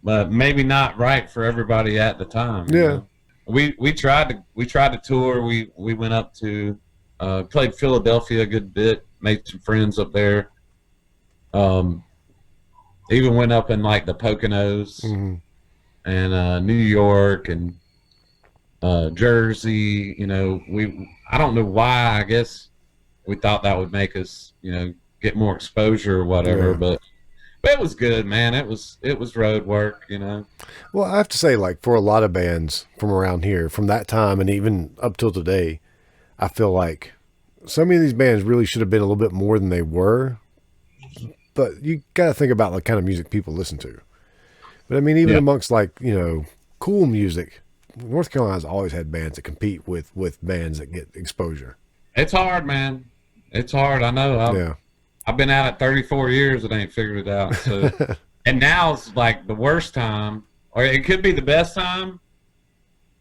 but maybe not right for everybody at the time. Yeah. You know? We tried to tour. We went up to played Philadelphia a good bit, made some friends up there. Even went up in like the Poconos, Mm-hmm. and New York and Jersey. You know, I don't know why. I guess we thought that would make us, you know, get more exposure or whatever. Yeah. But it was good, man. It was road work, you know. Well, I have to say, like, for a lot of bands from around here, from that time and even up till today, I feel like so many of these bands really should have been a little bit more than they were. But you got to think about the kind of music people listen to. But I mean, even amongst, like, you know, cool music, North Carolina's always had bands that compete with bands that get exposure. It's hard, man. It's hard. I know. I've been at it 34 years and ain't figured it out. So, and now it's like the worst time, or it could be the best time,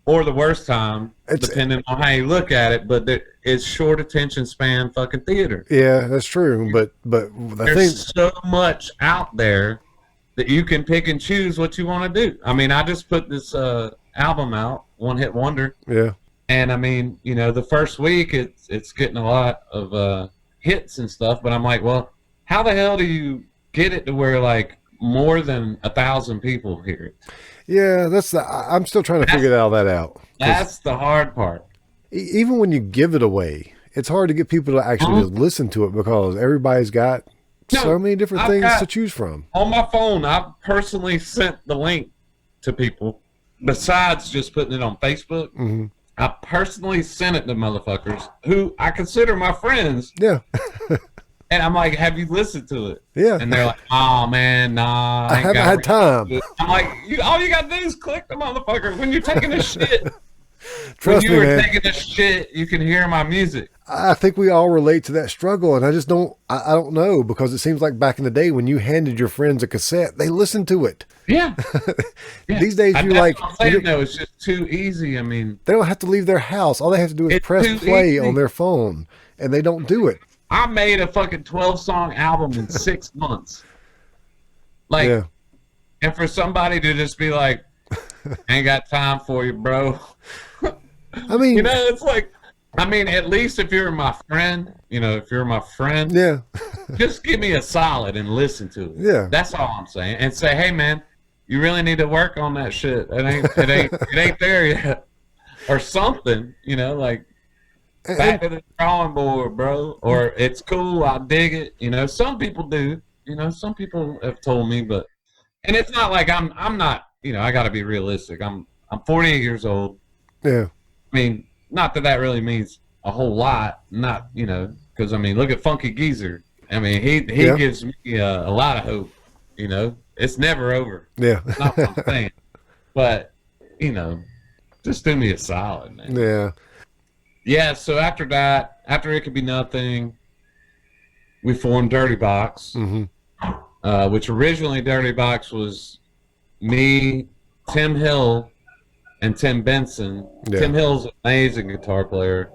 or the worst time, depending on how you look at it. But it's short attention span, fucking theater. Yeah, that's true. But there's so much out there that you can pick and choose what you want to do. I mean, I just put this album out, One Hit Wonder. Yeah. And I mean, you know, the first week it's getting a lot of hits and stuff, but I'm like, well, how the hell do you get it to where like more than 1,000 people hear it? Yeah, I'm still trying to figure all that out. That's the hard part. Even when you give it away, it's hard to get people to actually listen to it because everybody's got so many different things to choose from. On my phone, I've personally sent the link to people besides just putting it on Facebook. Mm-hmm. I personally sent it to motherfuckers who I consider my friends. Yeah. And I'm like, have you listened to it? Yeah. And they're like, oh, man, nah. I haven't had time. I'm like, all you got to do is click the motherfucker. When you're taking a shit, Trust me, man. taking a shit, you can hear my music. I think we all relate to that struggle, and I just don't know, because it seems like back in the day when you handed your friends a cassette, they listened to it. Yeah. These days, you're like, what I'm saying, though, it's just too easy. I mean, they don't have to leave their house. All they have to do is press play on their phone, and they don't do it. I made a fucking 12-song album in 6 months. Like, and for somebody to just be like, ain't got time for you, bro. I mean, you know, it's like, I mean, at least if you're my friend, just give me a solid and listen to it. Yeah. That's all I'm saying. And say, hey, man, you really need to work on that shit. It ain't there yet. Or something, you know, like, back to the drawing board, bro. Or it's cool, I dig it. You know, some people do. You know, some people have told me, but, and it's not like I'm not, you know, I got to be realistic. I'm 48 years old. Yeah. I mean, not that really means a whole lot. Not, you know, because I mean, look at Funky Geezer. I mean, he gives me a lot of hope. You know, it's never over. Yeah. That's not what I'm saying. But, you know, just do me a solid, man. Yeah. Yeah, so after that, after It Could Be Nothing, we formed Dirty Box, which originally Dirty Box was me, Tim Hill, and Tim Benson. Yeah. Tim Hill's an amazing guitar player,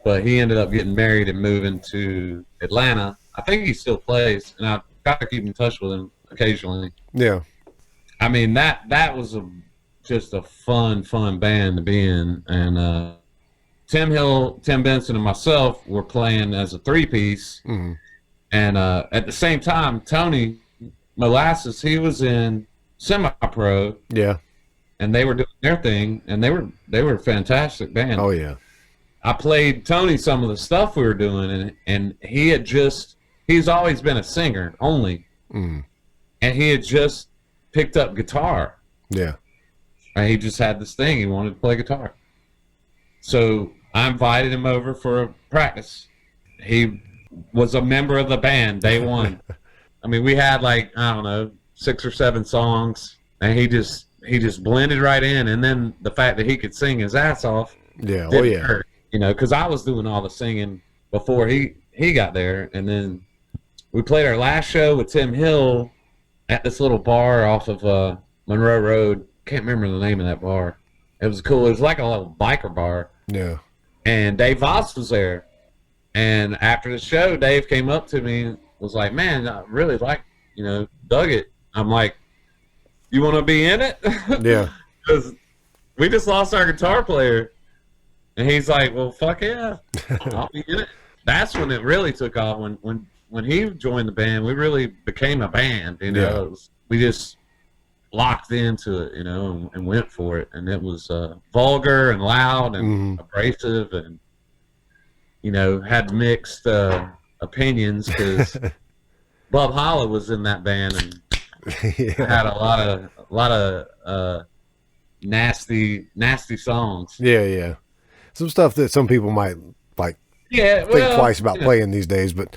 but he ended up getting married and moving to Atlanta. I think he still plays, and I've got to keep in touch with him occasionally. Yeah. I mean, that was just a fun band to be in, and Tim Hill, Tim Benson, and myself were playing as a three-piece. Mm-hmm. And at the same time, Tony Molasses, he was in Semi-Pro. Yeah. And they were doing their thing, and they were a fantastic band. Oh, yeah. I played Tony some of the stuff we were doing, and he's always been a singer only. Mm. And he had just picked up guitar. Yeah. And he just had this thing. He wanted to play guitar. So I invited him over for a practice. He was a member of the band day one. I mean, we had like, I don't know, 6 or 7 songs, and he just blended right in. And then the fact that he could sing his ass off. Yeah. Oh, yeah. Hurt, you know, because I was doing all the singing before he got there. And then we played our last show with Tim Hill at this little bar off of Monroe Road. Can't remember the name of that bar. It was cool. It was like a little biker bar. Yeah. And Dave Voss was there. And after the show, Dave came up to me and was like, man, I really dug it. I'm like, you want to be in it? Yeah. Because we just lost our guitar player. And he's like, well, fuck yeah. I'll be in it. That's when it really took off. When he joined the band, we really became a band. You know, Yeah. We just locked into it, you know, and went for it. And it was vulgar and loud and abrasive, and you know, had mixed opinions because Bubholla was in that band and had a lot of nasty songs. Yeah. Some stuff that some people might like think twice about playing these days, but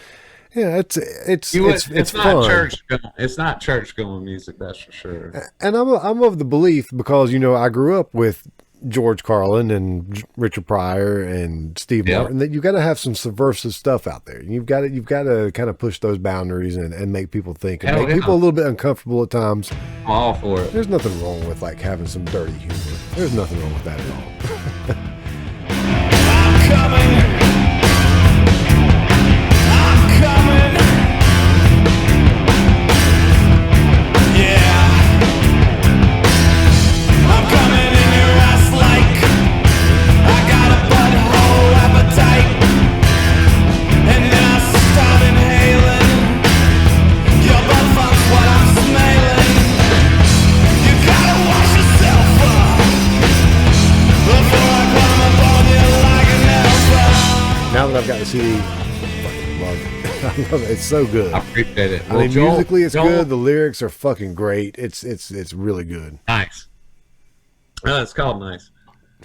yeah, it's not fun. It's not church going music, that's for sure. And I'm of the belief, because you know I grew up with George Carlin and Richard Pryor and Steve Martin, that you got to have some subversive stuff out there. You've got to kind of push those boundaries and make people think and make people a little bit uncomfortable at times. I'm all for it. There's nothing wrong with like having some dirty humor. There's nothing wrong with that at all. I'm coming. Now that I've got the CD, I fucking love it. I love it. It's so good. I appreciate it. I mean, musically, it's good. The lyrics are fucking great. It's really good. Nice. It's called Nice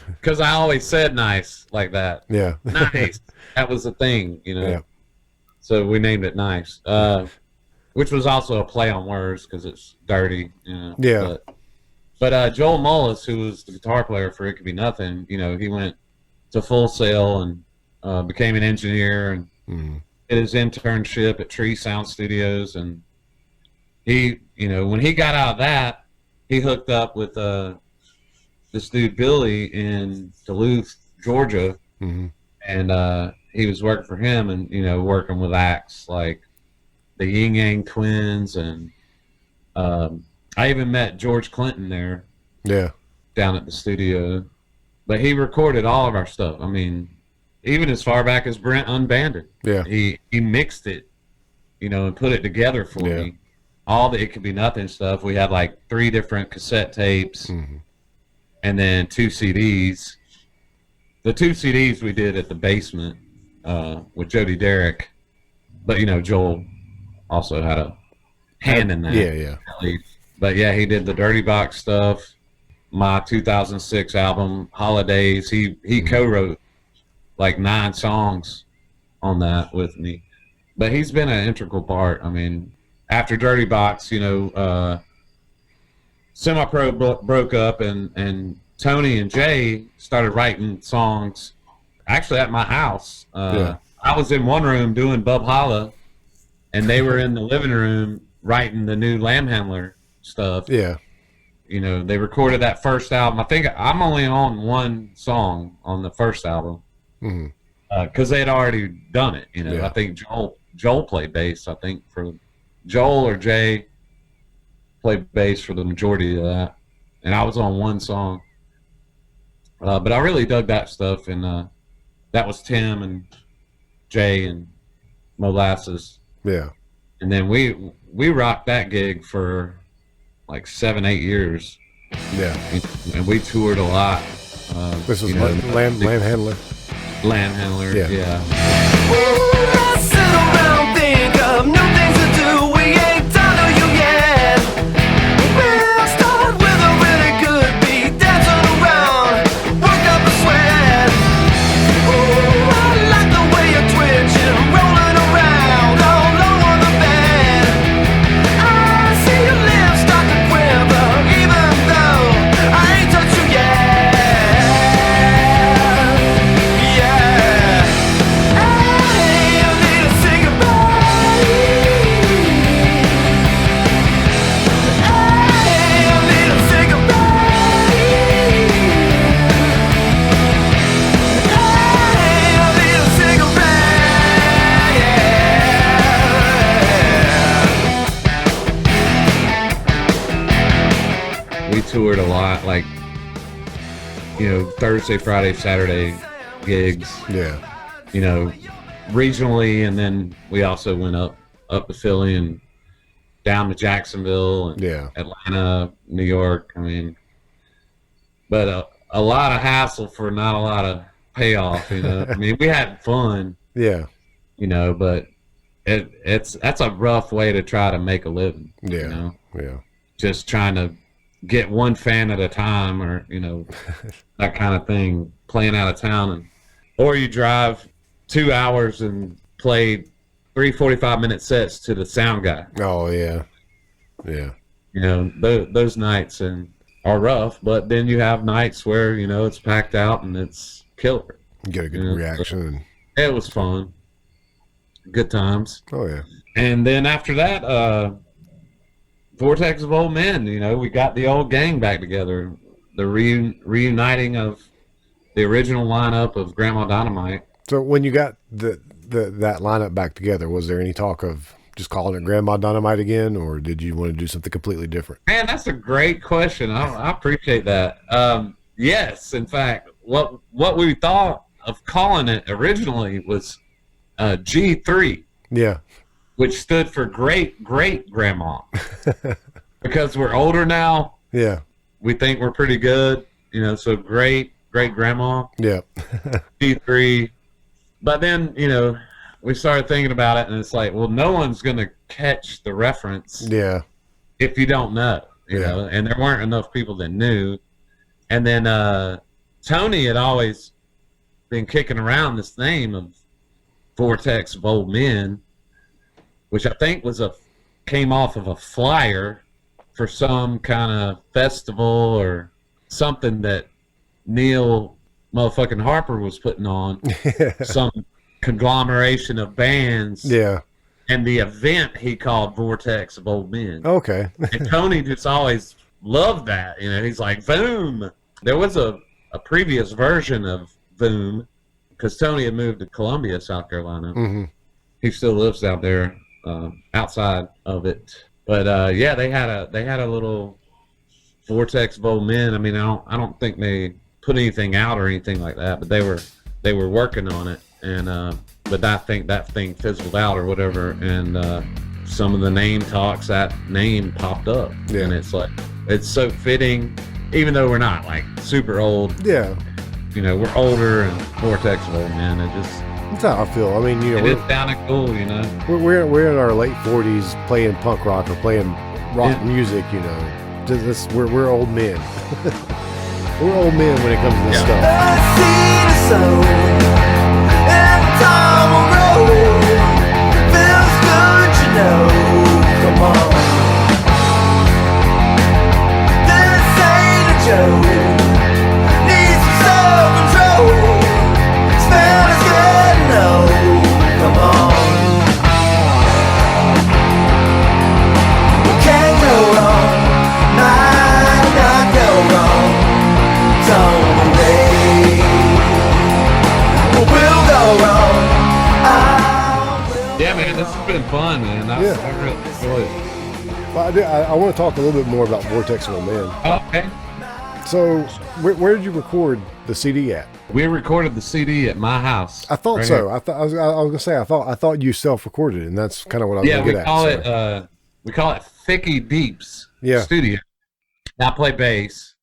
because I always said nice like that. Yeah. Nice. That was the thing, you know. Yeah. So we named it Nice, which was also a play on words because it's dirty, you know. Yeah. But Joel Mullis, who was the guitar player for It Could Be Nothing, you know, he went to Full Sail and became an engineer and did his internship at Tree Sound Studios. And he, you know, when he got out of that, he hooked up with this dude Billy in Duluth, Georgia, and he was working for him, and you know, working with acts like the Yin Yang Twins, and I even met George Clinton there, down at the studio. But he recorded all of our stuff. I mean, even as far back as Brent Unbanded. Yeah. He mixed it, you know, and put it together for me. All the It Could Be Nothing stuff. We had like 3 different cassette tapes and then 2 CDs. The 2 CDs we did at the basement with Jody Derrick. But, you know, Joel also had a hand in that. Yeah. But yeah, he did the Dirty Box stuff. My 2006 album, Holidays, he co-wrote like 9 songs on that with me. But he's been an integral part. I mean, after Dirty Box, you know, Semi-Pro broke up, and Tony and Jay started writing songs actually at my house. I was in one room doing Bubholla, and they were in the living room writing the new Lamb Handler stuff. Yeah. You know, they recorded that first album. I think I'm only on 1 song on the first album because they had already done it. You know, I think Joel played bass. I think for Joel or Jay played bass for the majority of that, and I was on 1 song. But I really dug that stuff, and that was Tim and Jay and Molasses. Yeah. And then we rocked that gig for like 7-8 years. Yeah. And we toured a lot. This was Lamb Handler. Lamb Handler, yeah. Let's sit around, think of new things to do. We ain't done to you yet. We'll start with a really good beat, dancing around, work up a sweat. Ooh, I like the way you're twitching, rolling around all over the bed. I see your lips start to quiver, even though I ain't touched you yet. We toured a lot, like, you know, Thursday, Friday, Saturday gigs. Yeah. You know, regionally, and then we also went up to Philly and down to Jacksonville and Atlanta, New York. I mean, but a lot of hassle for not a lot of payoff, you know. I mean, we had fun, Yeah. you know, but that's a rough way to try to make a living. Yeah. You know? Yeah. Just trying to get one fan at a time, or, you know, that kind of thing, playing out of town, or you drive 2 hours and play 3 45-minute sets to the sound guy. Oh yeah. Yeah. You know, those nights are rough, but then you have nights where, you know, it's packed out and it's killer. You get a good reaction. It was fun. Good times. Oh yeah. And then after that, Vortex of Old Men, you know, we got the old gang back together. The reuniting of the original lineup of Grandma Dynamite. So when you got that lineup back together, was there any talk of just calling it Grandma Dynamite again, or did you want to do something completely different? Man, that's a great question. I appreciate that. Yes, in fact, what we thought of calling it originally was G3. Yeah. Which stood for great grandma. Because we're older now. Yeah. We think we're pretty good, you know, so great grandma. Yeah. G3. But then, you know, we started thinking about it, and it's like, well, no one's going to catch the reference. Yeah. If you don't know, you know, and there weren't enough people that knew. And then Tony had always been kicking around this name of Vortex of Old Men, which I think came off of a flyer for some kind of festival or something that Neil motherfucking Harper was putting on. Some conglomeration of bands. Yeah. And the event he called Vortex of Old Men. Okay. And Tony just always loved that. You know, he's like, Boom. There was a previous version of Boom, because Tony had moved to Columbia, South Carolina. Mm-hmm. He still lives out there, outside of it. But yeah, they had a little Vortex of Old Men. I mean, I don't think they put anything out or anything like that, but they were working on it. And but I think that thing fizzled out or whatever, and some of the name talks, that name popped up. Yeah. And it's like, it's so fitting, even though we're not like super old. Yeah. You know, we're older, and Vortex of Old Men, that's how I feel. I mean, you know, it sounded cool, you know. We're in our late 40s playing punk rock or playing rock music, you know. We're old men. We're old men when it comes to this stuff. I see the sun every time I roll. Feels good, you know. Come on, this ain't a joke. Need some self-control. Smell is good, no. Come on, we can't go wrong. Might not go wrong. Don't worry, we'll go wrong. Yeah, man, this has been fun, man. I really enjoyed it. Well, I want to talk a little bit more about Vortex of Old Men. Okay. So, where did you record the CD at? We recorded the CD at my house. I thought right so. here. I was gonna say I thought you self-recorded, and that's kind of what I was Yeah, gonna we get call at. it we call it Thicky Deeps Yeah. Studio. I play bass.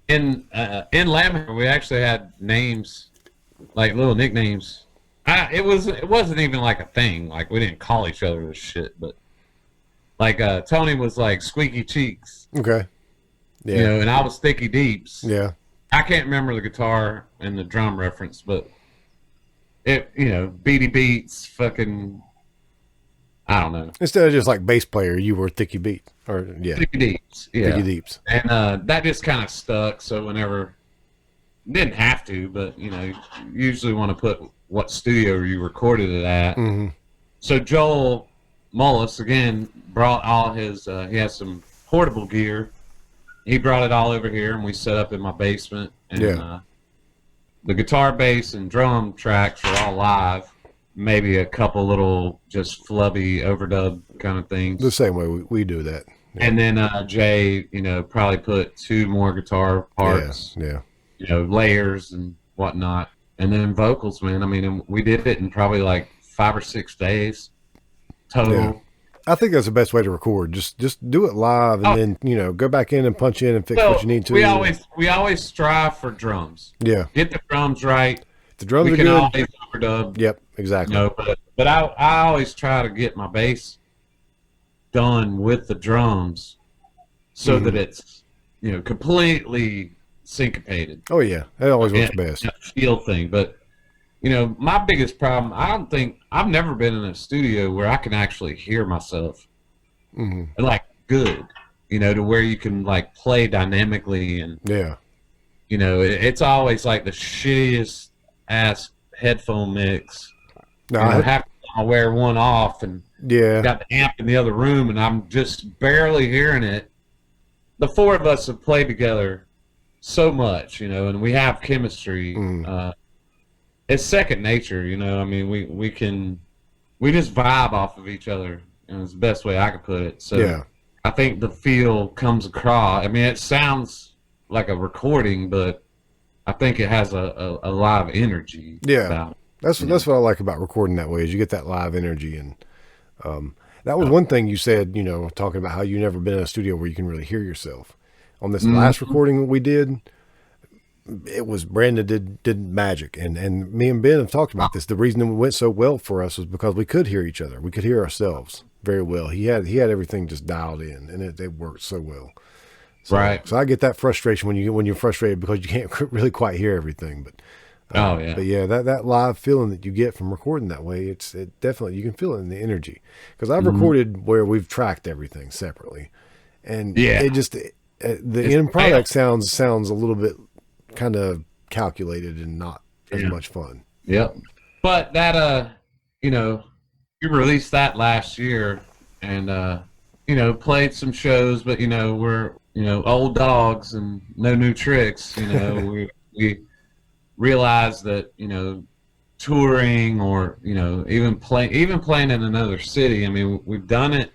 In Lamher, we actually had names, like little nicknames. It wasn't even like a thing. Like, we didn't call each other this shit, but like Tony was like Squeaky Cheeks. Okay. Yeah. You know, and I was Thicky Deeps. Yeah. I can't remember the guitar and the drum reference, but it, you know, Beady Beats, fucking, I don't know. Instead of just like bass player, you were Thicky Beat, or yeah, Thicky Deeps, yeah. Thicky Deeps. And that just kind of stuck. So whenever, didn't have to, but you know, you usually want to put what studio you recorded it at. Mm-hmm. So Joel Mullis again brought all his. He has some portable gear. He brought it all over here, and we set up in my basement. And the guitar, bass, and drum tracks were all live. Maybe a couple little just flubby overdub kind of things. The same way we do that. Yeah. And then Jay, you know, probably put 2 more guitar parts. Yeah. You know, layers and whatnot. And then vocals, man. I mean, and we did it in probably like 5 or 6 days total. Yeah. I think that's the best way to record. Just do it live, and then, you know, go back in and punch in and fix what you need to. We always strive for drums. Yeah. Get the drums right. the drums we are can good, always overdub. Yep, exactly. You know, but I always try to get my bass done with the drums so that it's, you know, completely syncopated. Oh yeah, that always works best. Feel thing, but you know, my biggest problem, I've never been in a studio where I can actually hear myself, like good, you know, to where you can like play dynamically and you know, it's always like the shittiest ass headphone mix. No, I have to wear one off and got the amp in the other room and I'm just barely hearing it. The four of us have played together so much, you know, and we have chemistry. It's second nature, you know. I mean, we just vibe off of each other, and it's the best way I could put it. So I think the feel comes across. I mean, it sounds like a recording, but I think it has a lot of energy. About it. That's what I like about recording that way is you get that live energy. And that was one thing you said, you know, talking about how you never been in a studio where you can really hear yourself. On this last recording we did, it was Brandon did magic, and me and Ben have talked about this. The reason it went so well for us was because we could hear each other. We could hear ourselves very well. He had everything just dialed in, and it worked so well. So, right. So I get that frustration when you're frustrated because you can't really quite hear everything. But but yeah, that live feeling that you get from recording that way, it definitely, you can feel it in the energy. Because I've recorded where we've tracked everything separately, and it just the end product sounds a little bit kind of calculated and not as much fun. Yep. But that you know, you released that last year and you know, played some shows, but you know, we're, you know, old dogs and no new tricks, you know. we realized that, you know, touring or, you know, even playing in another city, I mean, we've done it,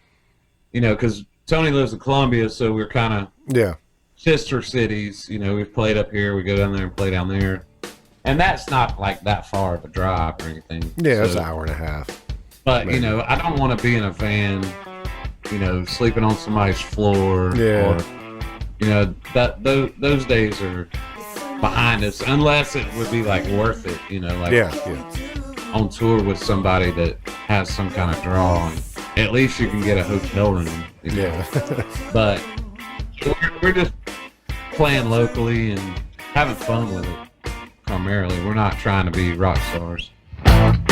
you know, because Tony lives in Columbia, so we're kind of sister cities. You know, we've played up here, we go down there and play down there, and that's not like that far of a drive or anything. Yeah, it's an hour and a half. But maybe. You know, I don't want to be in a van, you know, sleeping on somebody's floor. Or, you know, those days are behind us, unless it would be like worth it, you know, like on tour with somebody that has some kind of draw, and at least you can get a hotel room, you know? But we're just playing locally and having fun with it primarily. We're not trying to be rock stars. Find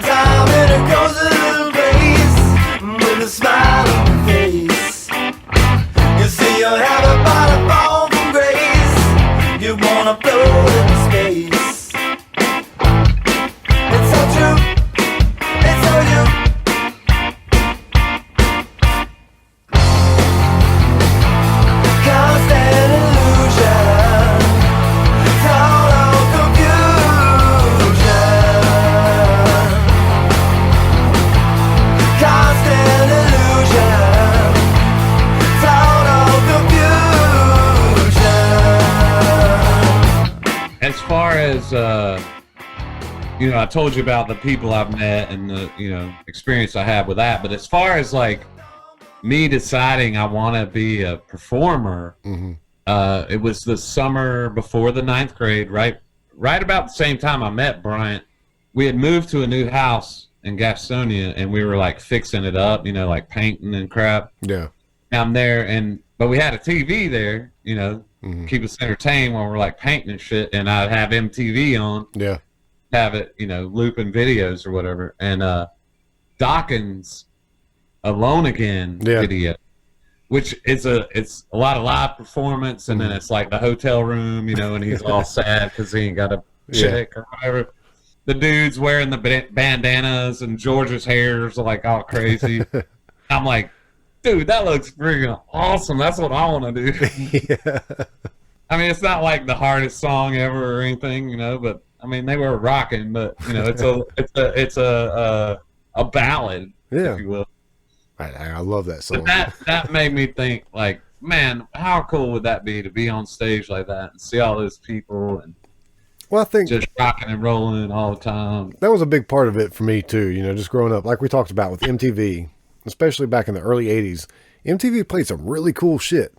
time in a cozy little place with a smile on your face. You see you'll have a bottle fall from grace. You wanna float in space. It's so true. It's so you. Constant illusion. Total confusion. Constant illusion. Total confusion. As far as you know, I told you about the people I've met and the, you know, experience I have with that, but as far as like me deciding I want to be a performer, it was the summer before the 9th grade, right about the same time I met Bryant. We had moved to a new house in Gastonia and we were like fixing it up, you know, like painting and crap. I'm there, but we had a TV there, you know, keep us entertained while we're like painting and shit, and I'd have MTV on, have it, you know, looping videos or whatever, and Dawkins' Alone Again video, which it's a lot of live performance, and then it's like the hotel room, you know, and he's all sad because he ain't got a chick or whatever. The dude's wearing the bandanas and George's hair's like all crazy. I'm like, dude, that looks freaking awesome. That's what I want to do. I mean, it's not like the hardest song ever or anything, you know, but I mean, they were rocking, but you know, it's a ballad, if you will. I love that song. But that made me think, like, man, how cool would that be to be on stage like that and see all those people and I think just rocking and rolling all the time. That was a big part of it for me too. You know, just growing up, like we talked about with MTV, especially back in the early '80s. MTV played some really cool shit.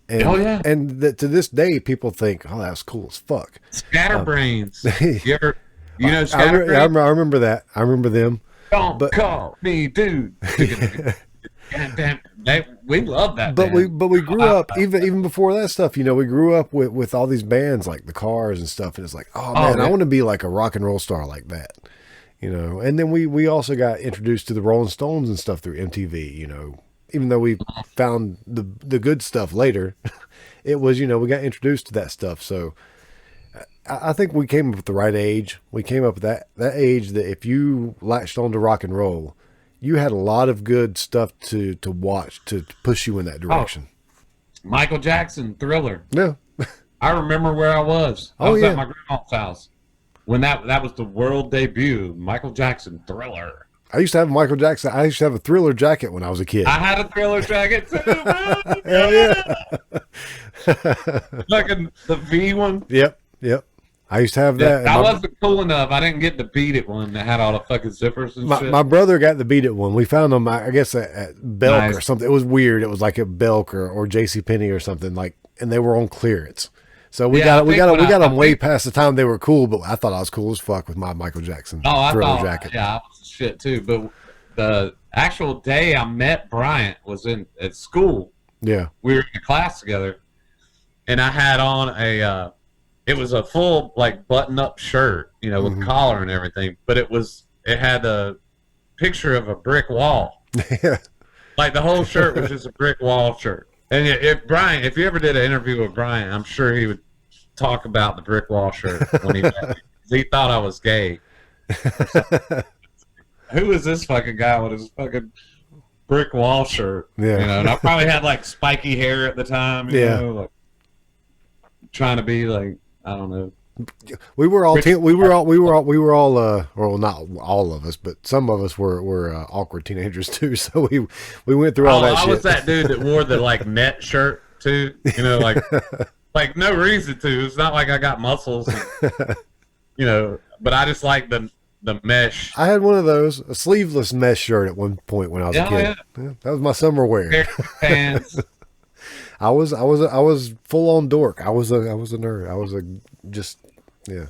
And, Oh, yeah. And to this day, people think, oh, that's cool as fuck. Scatterbrains. You ever, you know, I Scatterbrains? remember that. I remember them. Don't call me, dude. Damn, we love that. But band. we grew up even before that stuff. You know, we grew up with all these bands like the Cars and stuff, and it's like, oh man, yeah. I want to be like a rock and roll star like that. You know, and then we also got introduced to the Rolling Stones and stuff through MTV. You know, even though we found the good stuff later, it was, you know, we got introduced to that stuff. So I think we came up with the right age. We came up with that age that if you latched on to rock and roll, you had a lot of good stuff to watch to push you in that direction. Michael Jackson, Thriller. Yeah. I remember where I was. I Oh, was yeah. at my grandma's house when that was the world debut. Michael Jackson, Thriller. I used to have Michael Jackson. I used to have a Thriller jacket when I was a kid. I had a Thriller jacket too. Hell yeah. Like the V one. Yep. I used to have that. I wasn't cool enough. I didn't get the Beat It one that had all the fucking zippers and shit. My brother got the Beat It one. We found them, I guess, at Belk Nice. or something. It was weird. It was like at Belk or JCPenney or something, like, and they were on clearance. So we got them way past the time they were cool. But I thought I was cool as fuck with my Michael Jackson Thriller jacket. Yeah, I was shit too. But the actual day I met Bryant was at school. Yeah. We were in a class together, and I had on it was a full like button-up shirt, you know, with collar and everything. But it had a picture of a brick wall. Yeah. Like the whole shirt was just a brick wall shirt. And if you ever did an interview with Brian, I'm sure he would talk about the brick wall shirt when he met me. He thought I was gay. Who is this fucking guy with his fucking brick wall shirt? Yeah. You know, and I probably had like spiky hair at the time. You know, like trying to be like, I don't know. We were all well, not all of us, but some of us were awkward teenagers too. So we went through all that shit. I was that dude that wore the like net shirt too. You know, like no reason to. It's not like I got muscles. You know, but I just like the mesh. I had one of those, a sleeveless mesh shirt at one point when I was a kid. Yeah, that was my summer wear. Pants. I was full on dork. I was a nerd. I was yeah.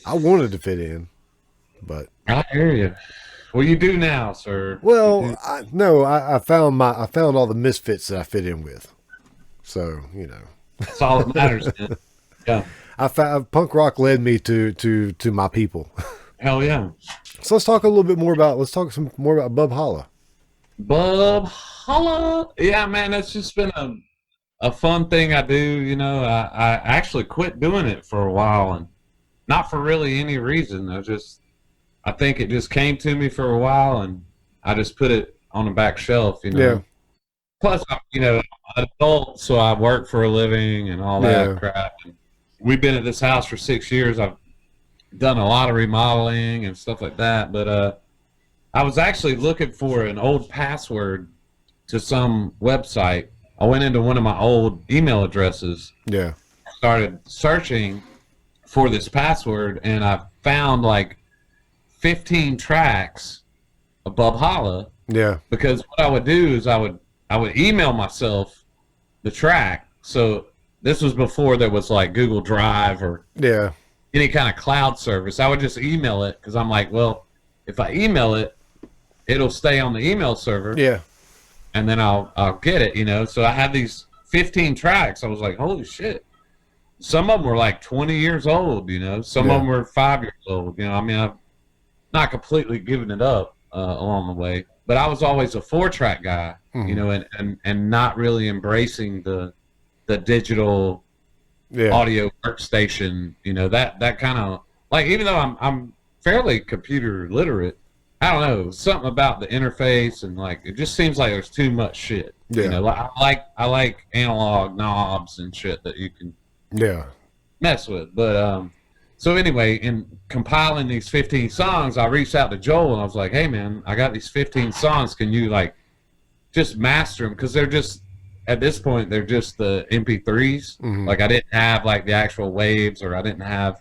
I wanted to fit in, but I hear you. Well, you do now, sir. Well, I found all the misfits that I fit in with. So, you know, that's all that matters. Man. Yeah. Punk rock led me to my people. Hell yeah. So let's talk more about Bubholla. Bubholla. Yeah, man, it's just been a fun thing I do. You know, I actually quit doing it for a while, and not for really any reason. I think it just came to me for a while, and I just put it on the back shelf, you know. Yeah. Plus, you know, I'm an adult, so I work for a living and all that crap. And we've been at this house for 6 years. I've done a lot of remodeling and stuff like that, but I was actually looking for an old password to some website. I went into one of my old email addresses. Yeah. Started searching for this password, and I found like 15 tracks of Bubholla. Yeah. Because what I would do is I would email myself the track. So this was before there was like Google Drive or any kind of cloud service. I would just email it because I'm like, well, if I email it, it'll stay on the email server. Yeah. And then I'll get it, you know. So I had these 15 tracks. I was like, holy shit. Some of them were like 20 years old, you know. Some of them were 5 years old. You know, I mean, I've not completely given it up along the way. But I was always a 4-track guy, you know, and not really embracing the digital audio workstation, you know, that kind of, like, even though I'm fairly computer literate, I don't know, something about the interface and like it just seems like there's too much shit. You know, like I like analog knobs and shit that you can mess with. But so anyway, in compiling these 15 songs, I reached out to Joel and I was like, hey man, I got these 15 songs. Can you like just master them? Because they're just, at this point, they're just the MP3s. Like I didn't have like the actual waves, or I didn't have,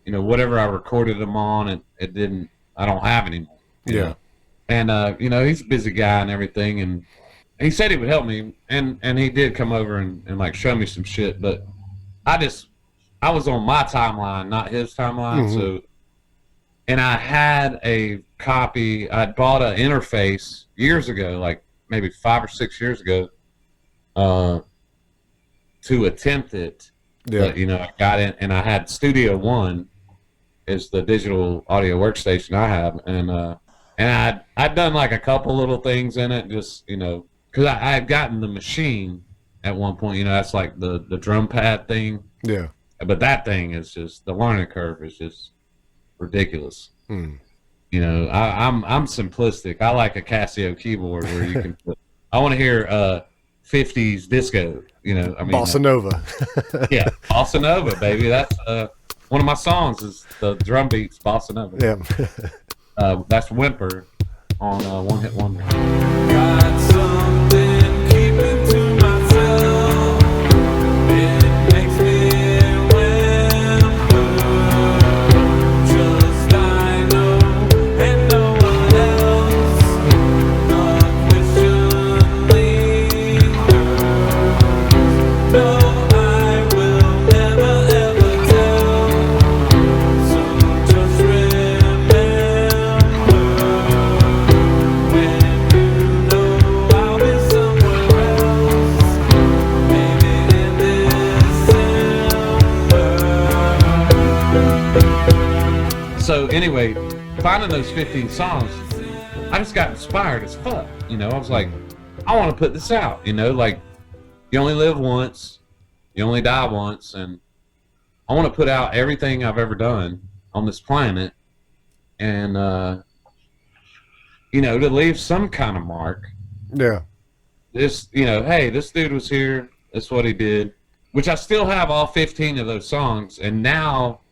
you know, whatever I recorded them on, and I don't have anymore. You know? And, you know, he's a busy guy and everything. And he said he would help me, and he did come over and like show me some shit, but I was on my timeline, not his timeline. So, and I had a copy. I'd bought an interface years ago, like maybe 5 or 6 years ago, to attempt it. Yeah. But, you know, I got in, and I had Studio One, is the digital audio workstation I have, and I'd done like a couple little things in it, just, you know, because I had gotten the machine at one point. You know, that's like the drum pad thing. Yeah. But that thing is just, the learning curve is just ridiculous. You know, I'm simplistic. I like a Casio keyboard where you can put, I want to hear 50s disco, you know. I mean, Bossa Nova. yeah, Bossa Nova, baby. That's one of my songs is the drum beats, Bossa Nova. Yeah. That's Wimper on One Hit Wonder. Got something keeping to myself. It makes me whimper. Just I know, and no one else. The question lingers. No, I will never ever tell. So just remember. So anyway, finding those 15 songs, I just got inspired as fuck. You know, I was like, I want to put this out. You know, like, you only live once, you only die once, and I want to put out everything I've ever done on this planet, and you know, to leave some kind of mark. Yeah. This, you know, hey, this dude was here. That's what he did. Which I still have all 15 of those songs, and now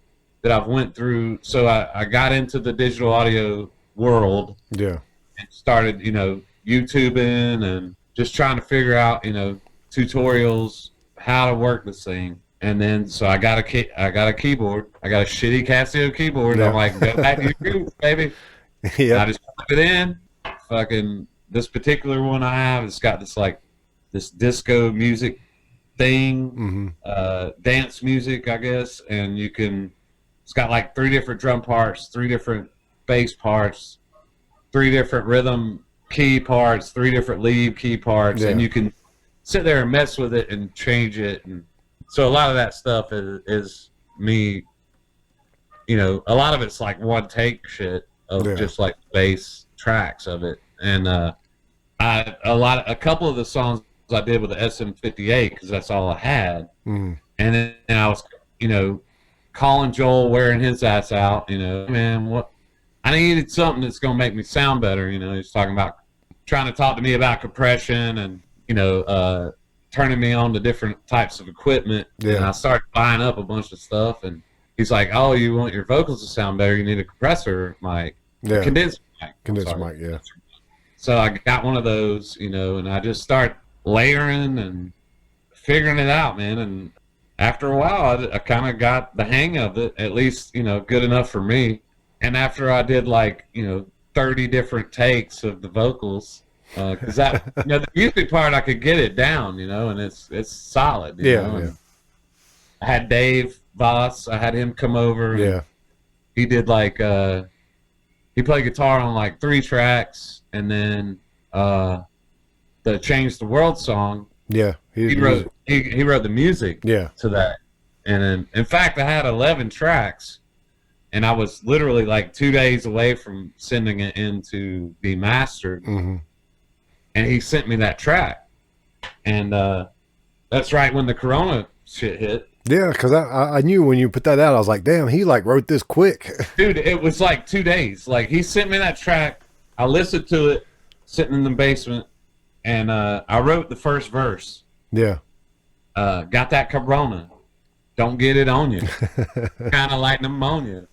that I've went through, so I got into the digital audio world. Yeah. And started, you know, YouTubing and just trying to figure out, you know, tutorials, how to work this thing. And then, so I got a keyboard. I got a shitty Casio keyboard. Yeah. I'm like, go back to your roots, baby. Yeah. I just plug it in. Fucking, this particular one I have, it's got this, like, this disco music thing, dance music, I guess. And you can, it's got like 3 different drum parts, 3 different bass parts, 3 different rhythm key parts, 3 different lead key parts, and you can sit there and mess with it and change it. And so a lot of that stuff is me, you know, a lot of it's like one take shit of just like bass tracks of it. And a couple of the songs I did with the SM58 because that's all I had. And then I was, you know, calling Joel, wearing his ass out, you know, man, what, I needed something that's going to make me sound better. You know, he's talking about trying to talk to me about compression and, you know, turning me on to different types of equipment. And I started buying up a bunch of stuff, and he's like, oh, you want your vocals to sound better, you need a compressor mic. Condenser mic. Condenser mic, yeah. So I got one of those, you know, and I just start layering and figuring it out, man. And after a while, I kind of got the hang of it, at least, you know, good enough for me. And after I did, like, you know, 30 different takes of the vocals, because that, you know, the music part, I could get it down, you know, and it's solid. You know? And I had Dave Voss, I had him come over. And he did, like, he played guitar on, like, 3 tracks, and then the Change the World song. He wrote the music to that. And then, in fact, I had 11 tracks, and I was literally like 2 days away from sending it in to be mastered. And he sent me that track. And that's right when the Corona shit hit. Yeah, because I knew when you put that out, I was like, damn, he like wrote this quick. Dude, it was like 2 days. Like, he sent me that track. I listened to it sitting in the basement, and I wrote the first verse. Got that Corona. Don't get it on you. Kind of like pneumonia.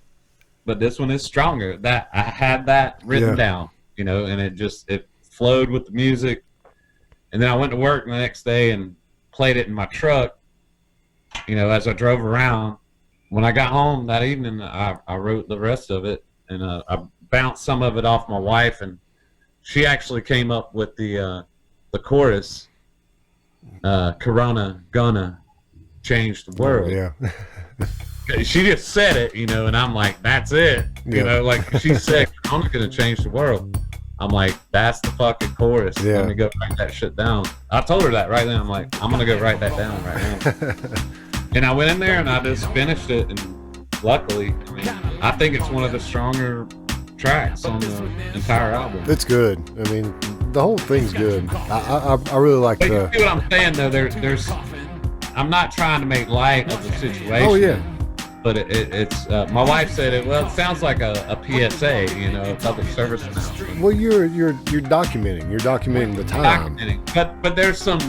But this one is stronger. That I had that written down, you know, and it flowed with the music. And then I went to work the next day and played it in my truck, you know, as I drove around. When I got home that evening, I wrote the rest of it, and I bounced some of it off my wife, and she actually came up with the the chorus, Corona gonna change the world. Yeah. She just said it, you know, and I'm like, that's it. You know, like she said, Corona gonna change the world. I'm like, that's the fucking chorus. Yeah. Let me go write that shit down. I told her that right then. I'm like, I'm gonna go write that down right now. And I went in there and I just finished it, and luckily, I mean, I think it's one of the stronger tracks on the entire album. It's good. I mean, the whole thing's good. I really like But the. you see what I'm saying though? There's I'm not trying to make light of the situation. Oh yeah. But it's my wife said it. Well, it sounds like a PSA, you know, a public service announcement. Well, you're documenting. You're documenting the time. But there's some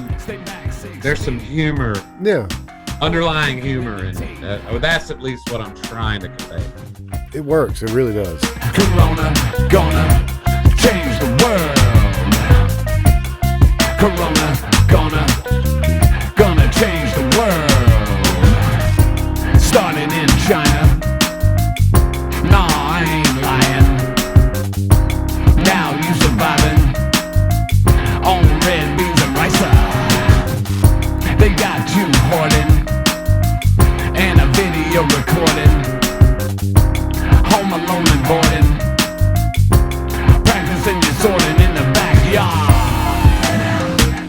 humor. Yeah. Underlying humor in it. That's at least what I'm trying to convey. It works. It really does. Corona gonna change the world. Corona gonna change the world. Starting in China. Nah, I ain't lying. Now you surviving on red beans and rice. They got you hoarding and a video recording. Home alone and boarding. Practicing your sorting in the backyard.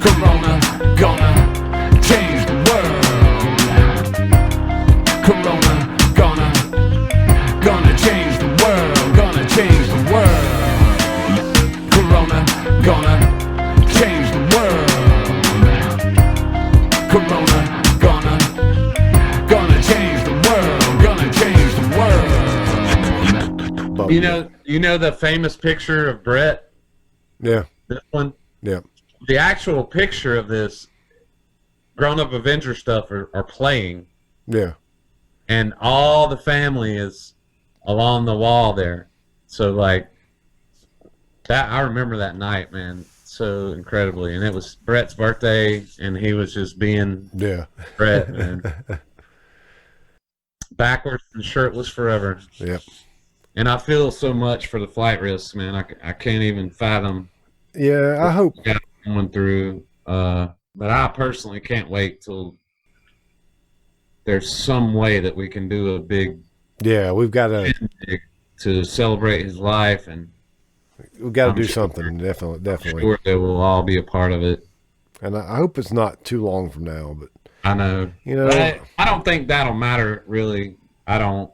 Corona gonna change the world. Corona gonna change the world. Gonna change the world. Corona gonna change the world. Corona gonna change the world. Gonna change the world. But, You know the famous picture of Brett? Yeah. This one? Yeah. The actual picture of this grown-up Avenger stuff are playing, Yeah. and all the family is along the wall there. So like that, I remember that night, man, so incredibly. And it was Brett's birthday, and he was just being Yeah. Brett, man. Backwards and shirtless forever. Yep. And I feel so much for the flight risks, man. I can't even fathom Yeah. I hope. what going through. But I personally can't wait till there's some way that we can do a big Yeah. We've got to celebrate his life, and to do I'm sure- something. Definitely. sure that we'll all be a part of it. And I hope it's not too long from now. But I know. you know, But I don't think that'll matter really. I don't.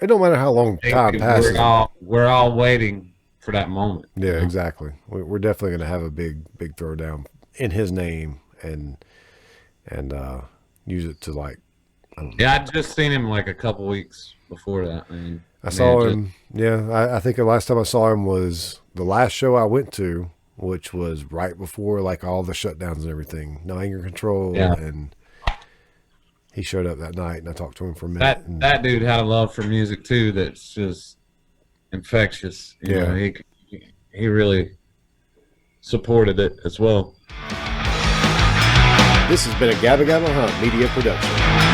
it don't matter how long time passes. We're all waiting for that moment. Yeah, exactly. We're definitely going to have a big throwdown in his name and use it to like. I don't know. Yeah, I just seen him like a couple weeks before that, man. I saw him. Yeah, I think the last time I saw him was the last show I went to, which was right before like all the shutdowns and everything. No Anger Control, Yeah. and he showed up that night, and I talked to him for a minute. That dude had a love for music too that's just infectious. You know, he really supported it as well. This has been a Gabba Gabba Hunt Media production.